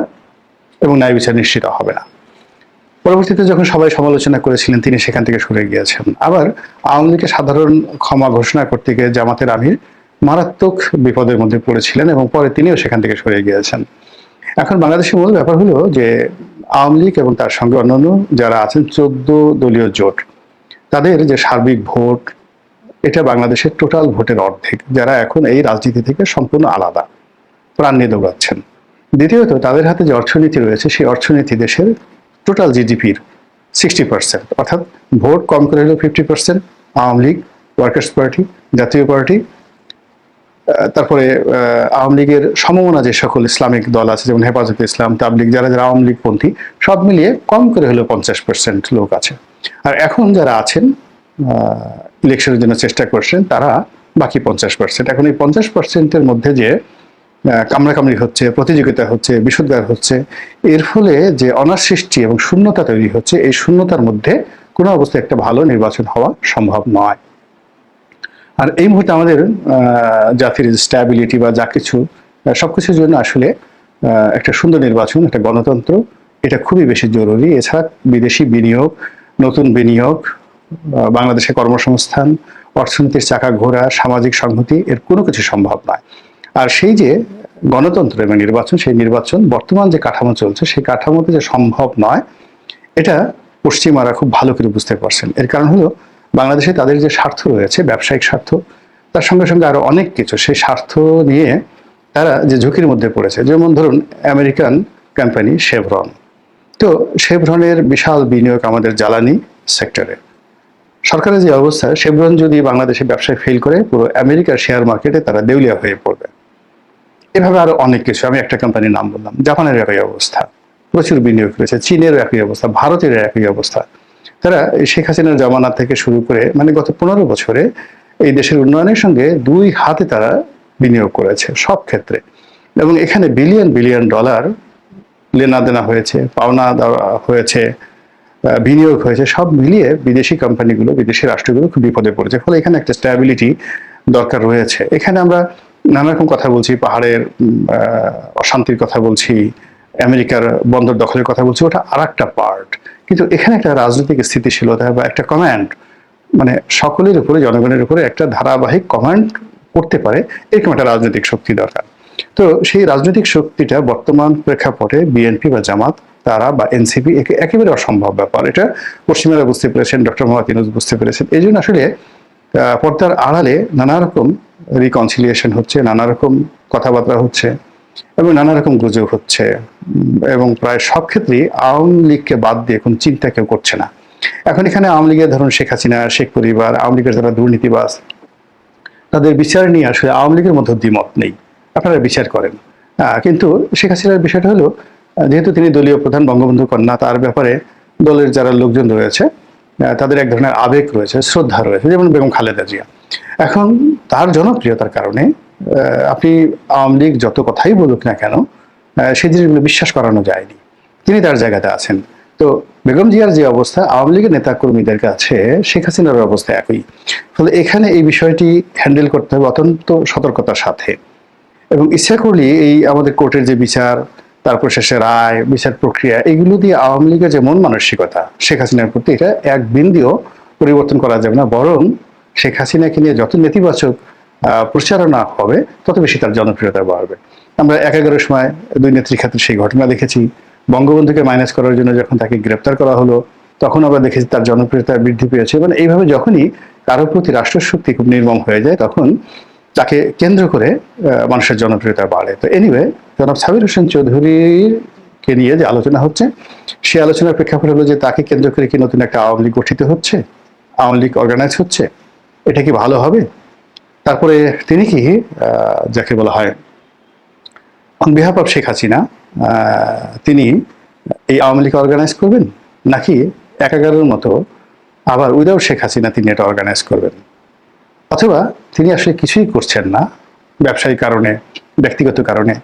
এবং ন্যায় বিচার নিশ্চিত হবে না। পরবর্তীতে যখন সবাই সমালোচনা করেছিলেন, তিনি সেখান থেকে সরে গিয়েছেন। আবার আওয়ামী লীগের সাধারণ ক্ষমা ঘোষণা করতে গিয়ে জামাতের আমির মারাত্মক বিপদের মধ্যে পড়েছিলেন এবং পরে তিনিও সেখান থেকে সরে গিয়েছেন। এখন বাংলাদেশের মূল ব্যাপার হলো যে আওয়ামী লীগ এবং তার সঙ্গে অন্যান্য যারা আছেন 14 দলীয় জোট, তাদের যে সার্বিক ভোট, এটা বাংলাদেশের টোটাল ভোটের অর্ধেক, যারা এখন এই রাজনীতি থেকে সম্পূর্ণ আলাদা, প্রাণ নিয়ে দৌড়াচ্ছেন। দ্বিতীয়ত, তাদের হাতে যে অর্থনীতি রয়েছে, সেই অর্থনীতি দেশের টোটাল জিডিপির 60%, অর্থাৎ ভোট কম করে হলেও 50% আওয়ামী লীগ, ওয়ার্কার্স পার্টি, জাতীয় পার্টি, তারপরে আওয়ামী লীগের সমমনা যে সকল ইসলামিক দল আছে, যেমন হেফাজতে ইসলাম, তাবলিগ, যারা যারা আওয়ামী লীগ পন্থী, সব মিলিয়ে কম করে হলেও 50% লোক আছে। আর এখন যারা আছেন ইলেকশনের জন্য চেষ্টা করছেন, তারা বাকি 50%। এখন এই 50%-এর মধ্যে যে কামড়াকামড়ি হচ্ছে, প্রতিযোগিতা হচ্ছে, বিষোদ্গার হচ্ছে, এর ফলে যে অনাসৃষ্টি এবং শূন্যতা তৈরি হচ্ছে, এই শূন্যতার মধ্যে কোনো অবস্থায় একটা ভালো নির্বাচন হওয়া সম্ভব নয়। আর এই মুহূর্তে আমাদের জাতির স্ট্যাবিলিটি বা যা কিছু, সবকিছুর জন্য আসলে একটা সুন্দর নির্বাচন, একটা গণতন্ত্র, এটা খুবই বেশি জরুরি। এছাড়া বিদেশি বিনিয়োগ, নতুন বিনিয়োগ, বাংলাদেশের কর্মসংস্থান, অর্থনীতির চাকা ঘোরা, সামাজিক সংহতি, এর কোনো কিছু সম্ভব নয়। আর সেই যে গণতন্ত্র এবং নির্বাচন, সেই নির্বাচন বর্তমান যে কাঠামো চলছে, সেই কাঠামোতে যে সম্ভব নয়, এটা পশ্চিমারা খুব ভালো করে বুঝতে পারছেন। এর কারণ হলো বাংলাদেশে তাদের যে স্বার্থ রয়েছে, ব্যবসায়িক স্বার্থ, তার সঙ্গে সঙ্গে আরো অনেক কিছু, সেই স্বার্থ নিয়ে তারা যে ঝুঁকির মধ্যে পড়েছে। যেমন ধরুন আমেরিকান কোম্পানি শেভরন, তো শেভরনের বিশাল বিনিয়োগ আমাদের জ্বালানি সেক্টরে। সরকারের যে অবস্থা, শেভরন যদি বাংলাদেশে ব্যবসায় ফেল করে, পুরো আমেরিকার শেয়ার মার্কেটে তারা দেউলিয়া হয়ে পড়বে। এভাবে আরো অনেক কিছু, আমি একটা কোম্পানির নাম বললাম, জাপানের একই অবস্থা, প্রচুর বিনিয়োগ রয়েছে, চীনেরও একই অবস্থা, ভারতের একই অবস্থা। তারা শেখ হাসিনার জমানা থেকে শুরু করে মানে গত 15 বছরে এই দেশের উন্নয়নের সঙ্গে দুই হাতে তারা বিনিয়োগ করেছে সব ক্ষেত্রে, এবং এখানে বিলিয়ন বিলিয়ন ডলার লেনা দেনা হয়েছে, পাওনা দেওয়া হয়েছে, বিনিয়োগ হয়েছে। সব মিলিয়ে বিদেশি কোম্পানিগুলো, বিদেশি রাষ্ট্রগুলো খুব বিপদে পড়েছে। ফলে এখানে একটা স্ট্যাবিলিটি দরকার রয়েছে। এখানে আমরা নানা রকম কথা বলছি, পাহাড়ের অশান্তির কথা বলছি, আমেরিকার বন্দর দখলের কথা বলছি, ওটা আর একটা পার্ট। কিন্তু এখানে একটা রাজনৈতিক স্থিতিশীলতা বা একটা কমান্ড, মানে সকলের উপরে, জনগণের উপরে একটা ধারাবাহিক কমান্ড করতে পারে, এরকম একটা রাজনৈতিক শক্তি দরকার। তো সেই রাজনৈতিক শক্তিটা বর্তমান প্রেক্ষাপটে বিএনপি বা জামাত, তারা বা এনসিপি, একেবারে অসম্ভব ব্যাপার। এটা পশ্চিমারা বুঝতে পেরেছেন, ডক্টর মোহাম্মদ ইউনূস বুঝতে পেরেছেন। এই জন্য আসলে পর্দার আড়ালে নানা রকম রিকনসিলিয়েশন হচ্ছে, নানা রকম কথাবার্তা হচ্ছে এবং নানা রকম গুজব হচ্ছে, এবং প্রায় সব ক্ষেত্রেই আওয়ামী লীগকে বাদ দিয়ে কোনো চিন্তা কেউ করছে না। এখন এখানে আওয়ামী লীগের ধরুন শেখ হাসিনা, শেখ পরিবার, আওয়ামী লীগের যারা দুর্নীতিবাজ, তাদের বিচার নিয়ে আসলে আওয়ামী লীগের মধ্যে দ্বিমত নেই, আপনারা বিচার করেন। কিন্তু শেখ হাসিনার বিষয়টা হলো, যেহেতু তিনি দলীয় প্রধান, বঙ্গবন্ধু কন্যা, তার ব্যাপারে দলের যারা লোকজন রয়েছে তাদের এক ধরনের আবেগ রয়েছে, শ্রদ্ধা রয়েছে, যেমন বেগম খালেদা জিয়া। এখন তার জনপ্রিয়তার কারণে আপনি আওয়ামী লীগ যত কথাই বলুক না কেন, সেই জিনিসগুলো বিশ্বাস করানো যায়নি। তিনি তার জায়গাতে আছেন। তো বেগম জিয়ার যে অবস্থা, আওয়ামী লীগের নেতাকর্মীদের কাছে শেখ হাসিনার অবস্থা একই। ফলে এখানে এই বিষয়টি হ্যান্ডেল করতে হবে অত্যন্ত সতর্কতার সাথে, এবং ইচ্ছা করলে এই আমাদের কোর্টের যে বিচার, তারপর শেষে রায়, বিচার প্রক্রিয়া, এগুলো দিয়ে আওয়ামী লীগের যে মন মানসিকতা শেখ হাসিনার প্রতি, এটা এক বিন্দুও পরিবর্তন করা যাবে না। বরং শেখ হাসিনাকে নিয়ে যত নেতিবাচক প্রচারণা হবে, তত বেশি তার জনপ্রিয়তা বাড়বে। আমরা 11-এর সময় দুই নেত্রীর ক্ষেত্রে সেই ঘটনা দেখেছি। বঙ্গবন্ধুকে মাইনাস করার জন্য যখন তাকে গ্রেপ্তার করা হলো, তখন আমরা দেখেছি তার জনপ্রিয়তা বৃদ্ধি পেয়েছে। এবং এইভাবে যখনই কারো প্রতি রাষ্ট্রশক্তি খুব নির্মম হয়ে যায়, তখন তাকে কেন্দ্র করে মানুষের জনপ্রিয়তা বাড়ে। তো এনিওয়ে, জনাব সাবির হোসেন চৌধুরীকে নিয়ে যে আলোচনা হচ্ছে, সেই আলোচনার প্রেক্ষাপট হলো যে তাকে কেন্দ্র করে কি নতুন একটা আওয়ামী লীগ গঠিত হচ্ছে, আওয়ামী লীগ অর্গানাইজ হচ্ছে, এটা কি ভালো হবে? তারপরে তিনি কি যাকে বলা হয় on behalf of Sheikh Hasina তিনি এই আওয়ামী লীগ অর্গানাইজ করবেন, নাকি একাগারের মতো আবার উইদাউট শেখ হাসিনা তিনি এটা অর্গানাইজ করবেন? অথবা তিনি আসলে কিছুই করছেন না, ব্যবসায়িক কারণে, ব্যক্তিগত কারণে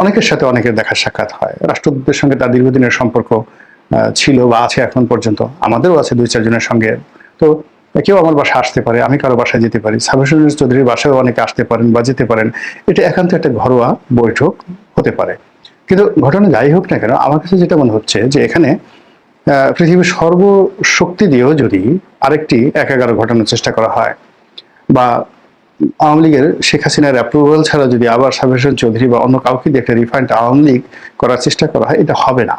অনেকের সাথে অনেকের দেখা সাক্ষাৎ হয়, রাষ্ট্রদূতের সঙ্গে তার দীর্ঘদিনের সম্পর্ক ছিল বা আছে এখন পর্যন্ত, আমাদেরও আছে 2-4 জনের সঙ্গে। তো কেউ আমার বাসায় আসতে পারে, আমি কারো বাসায় যেতে পারি, সাবির চৌধুরীর বাসায়ও অনেকে আসতে পারেন বা যেতে পারেন, এটা একান্ত একটা ঘরোয়া বৈঠক হতে পারে। কিন্তু ঘটনা যাই হোক না কেন, আমার কাছে যেটা মনে হচ্ছে যে এখানে পৃথিবীর সর্বশক্তি দিয়েও যদি আরেকটি একাগার ঘটানোর চেষ্টা করা হয়, বা আওয়ামী লীগের শেখ হাসিনার অ্যাপ্রুভাল ছাড়া যদি আবার সাবির চৌধুরী বা অন্য কাউকে দিয়ে একটা রিফাইন্ড আওয়ামী লীগ করার চেষ্টা করা হয়, এটা হবে না।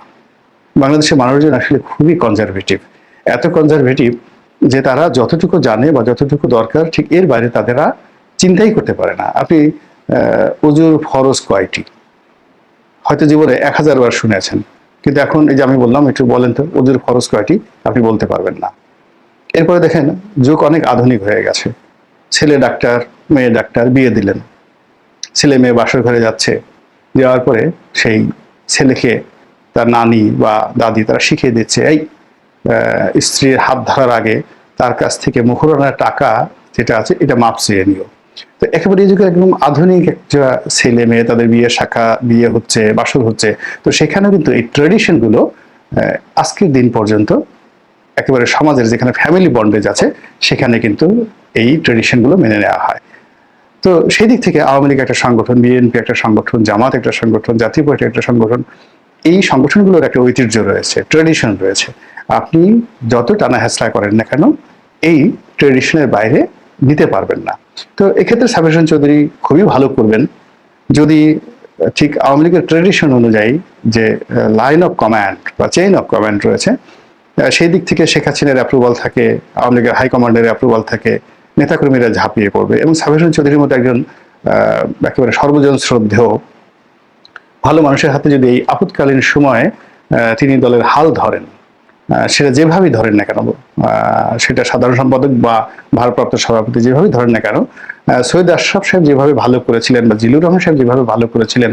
বাংলাদেশের মানুষজন আসলে খুবই কনজারভেটিভ, এত কনজারভেটিভ যে তারা যতটুকু জানে বা যতটুকু দরকার ঠিক এর বাইরে তাদেরা চিন্তাই করতে পারে না। আপনি অজুর ফরজ কয়টি হয়তো জীবনে 1000 বার শুনেছেন, কিন্তু এখন এই যে আমি বললাম একটু বলেন তো অজুর ফরজ কয়টি, আপনি বলতে পারবেন না। এরপরে দেখেন যুগ অনেক আধুনিক হয়ে গেছে, ছেলে ডাক্তার, মেয়ে ডাক্তার, বিয়ে দিলেন, ছেলে মেয়ে বাসর ঘরে যাচ্ছে, যাওয়ার পরে সেই ছেলেকে তার নানি বা দাদি তারা শিখিয়ে দিচ্ছে, এই স্ত্রীর হাত ধরার আগে তার কাছ থেকে মুখরণের টাকা যেটা আছে এটা মাপ চেয়ে নিও। তো একেবারে এই যুগে একদম আধুনিক একটা ছেলে মেয়ে তাদের বিয়ে শাখা, বিয়ে হচ্ছে, বাসর হচ্ছে। তো সেখানেও কিন্তু এই ট্রেডিশনগুলো আজকের দিন পর্যন্ত একেবারে সমাজের যেখানে ফ্যামিলি বন্ডেজ আছে সেখানে কিন্তু এই ট্রেডিশনগুলো মেনে নেওয়া হয়। তো সেই দিক থেকে আওয়ামী লীগ একটা সংগঠন, বিএনপি একটা সংগঠন, জামাত একটা সংগঠন, জাতীয় পার্টি একটা সংগঠন, এই সংগঠনগুলোর একটা ঐতিহ্য রয়েছে, ট্রেডিশন রয়েছে। আপনি যত টানা হেঁচড়া করেন না কেন এই ট্রেডিশনের বাইরে নিতে পারবেন না। তো এক্ষেত্রে সাবির হোসেন চৌধুরী খুবই ভালো করবেন যদি ঠিক আওয়ামী লীগের ট্রেডিশন অনুযায়ী যে লাইন অফ কমান্ড বা চেইন অফ কমান্ড রয়েছে সেই দিক থেকে শেখ হাসিনার অ্যাপ্রুভাল থাকে, আওয়ামী লীগের হাইকমান্ডের অ্যাপ্রুভাল থাকে, নেতাকর্মীরা ঝাঁপিয়ে পড়বে। এবং সাবির হোসেন চৌধুরীর মতো একজন একেবারে সর্বজন শ্রদ্ধেয় ভালো মানুষের হাতে যদি এই আপৎকালীন সময়ে তিনি দলের হাল ধরেন, সেটা যেভাবেই ধরেন না কেন, সেটা সাধারণ সম্পাদক বা ভারপ্রাপ্ত সভাপতি যেভাবেই ধরেন না কেন, সৈয়দ আশরাফ সাহেব যেভাবে ভালো করেছিলেন বা জিলুর রহমান সাহেব যেভাবে ভালো করেছিলেন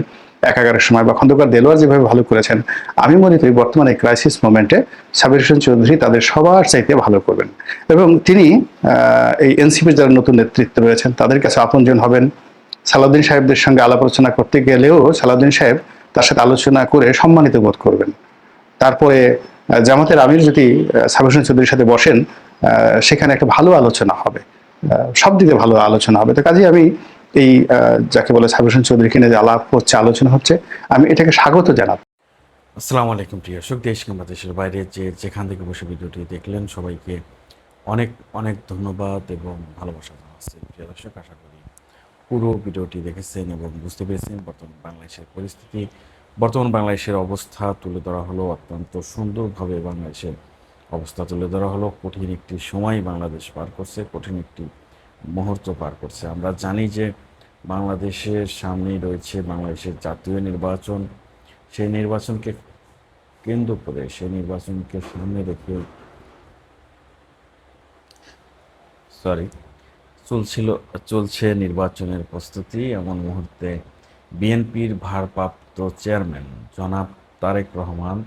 একাগারের সময়, বা খন্দকার দেলোয়ার যেভাবে ভালো করেছেন, আমি মনে করি বর্তমানে ক্রাইসিস মোমেন্টে সাবির হোসেন চৌধুরী তাদের সবার চাইতে ভালো করবেন। এবং তিনি এই এনসিপির যারা নতুন নেতৃত্ব রয়েছেন তাদের কাছে আপনজন হবেন। সালাউদ্দিন সাহেবদের সঙ্গে আলাপ আলোচনা করতে গেলেও সালাউদ্দিন সাহেব তার সাথে আলোচনা করে সম্মানিত বোধ করবেন। তারপরে জামাতের আমির যদি সাবির হোসেন চৌধুরীর সাথে বসেন, সেখানে একটা ভালো আলোচনা হবে, সব দিকে ভালো আলোচনা হবে। তো কাজেই আমি এই যাকে বলে সাবির হোসেন চৌধুরীকে নিয়ে যে আলাপ হচ্ছে, আলোচনা হচ্ছে, আমি এটাকে স্বাগত জানাব। আসসালামু আলাইকুম প্রিয় দর্শক, দেশ কিংবা দেশের বাইরে যেখান থেকে বসে ভিডিওটি দেখলেন সবাইকে অনেক অনেক ধন্যবাদ এবং ভালোবাসা জানাচ্ছি। প্রিয় দর্শক, আশা করি পুরো ভিডিওটি দেখেছেন এবং বুঝতে পেরেছেন বর্তমান বাংলাদেশের পরিস্থিতি, বর্তমান বাংলাদেশের অবস্থা তুলে ধরা হলো। অত্যন্ত সুন্দরভাবে বাংলাদেশের অবস্থা তুলে ধরা হলো। কঠিন একটি সময় বাংলাদেশ পার করছে, কঠিন একটি মুহূর্ত পার করছে। আমরা জানি যে বাংলাদেশের সামনেই রয়েছে বাংলাদেশের জাতীয় নির্বাচন। সেই নির্বাচনকে কেন্দ্র করে, সেই নির্বাচনকে সামনে রেখে চলছে নির্বাচনের প্রস্তুতি। এমন মুহূর্তে বিএনপির ভারপ্রাপ্ত চেয়ারম্যান জনাব তারেক রহমান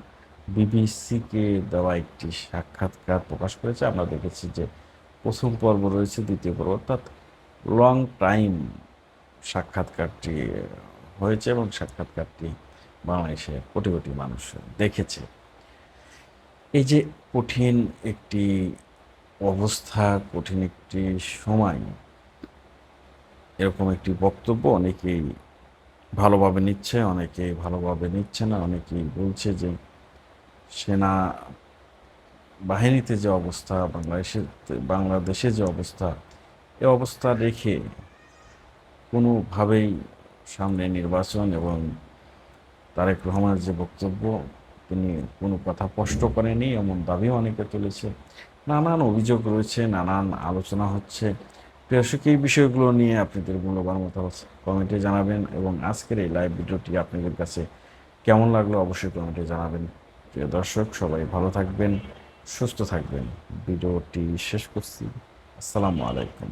বিবিসিকে দেওয়া একটি সাক্ষাৎকার প্রকাশ করেছে। আমরা দেখেছি যে প্রথম পর্ব রয়েছে, দ্বিতীয় পর্ব, অর্থাৎ লং টাইম সাক্ষাৎকারটি হয়েছে এবং সাক্ষাৎকারটি বাংলাদেশের কোটি কোটি মানুষ দেখেছে। এই যে কঠিন একটি অবস্থা, কঠিন একটি সময়, এরকম একটি বক্তব্য অনেকেই ভালোভাবে নিচ্ছে, অনেকেই ভালোভাবে নিচ্ছে না। অনেকেই বলছে যে সেনা বাহিনীতে যে অবস্থা, বাংলাদেশে যে অবস্থা, এ অবস্থা রেখে কোনোভাবেই সামনে নির্বাচন এবং তারেক রহমানের যে বক্তব্য, তিনি কোনো কথা স্পষ্ট করেনি এমন দাবিও অনেকে তুলেছে। নানান অভিযোগ রয়েছে, নানান আলোচনা হচ্ছে। দর্শক, এই বিষয়গুলো নিয়ে আপনাদের মূল্যবান মতামত কমেন্টে জানাবেন এবং আজকের এই লাইভ ভিডিওটি আপনাদের কাছে কেমন লাগলো অবশ্যই কমেন্টে জানাবেন। প্রিয় দর্শক, সবাই ভালো থাকবেন, সুস্থ থাকবেন। ভিডিওটি শেষ করছি। আসসালামু আলাইকুম।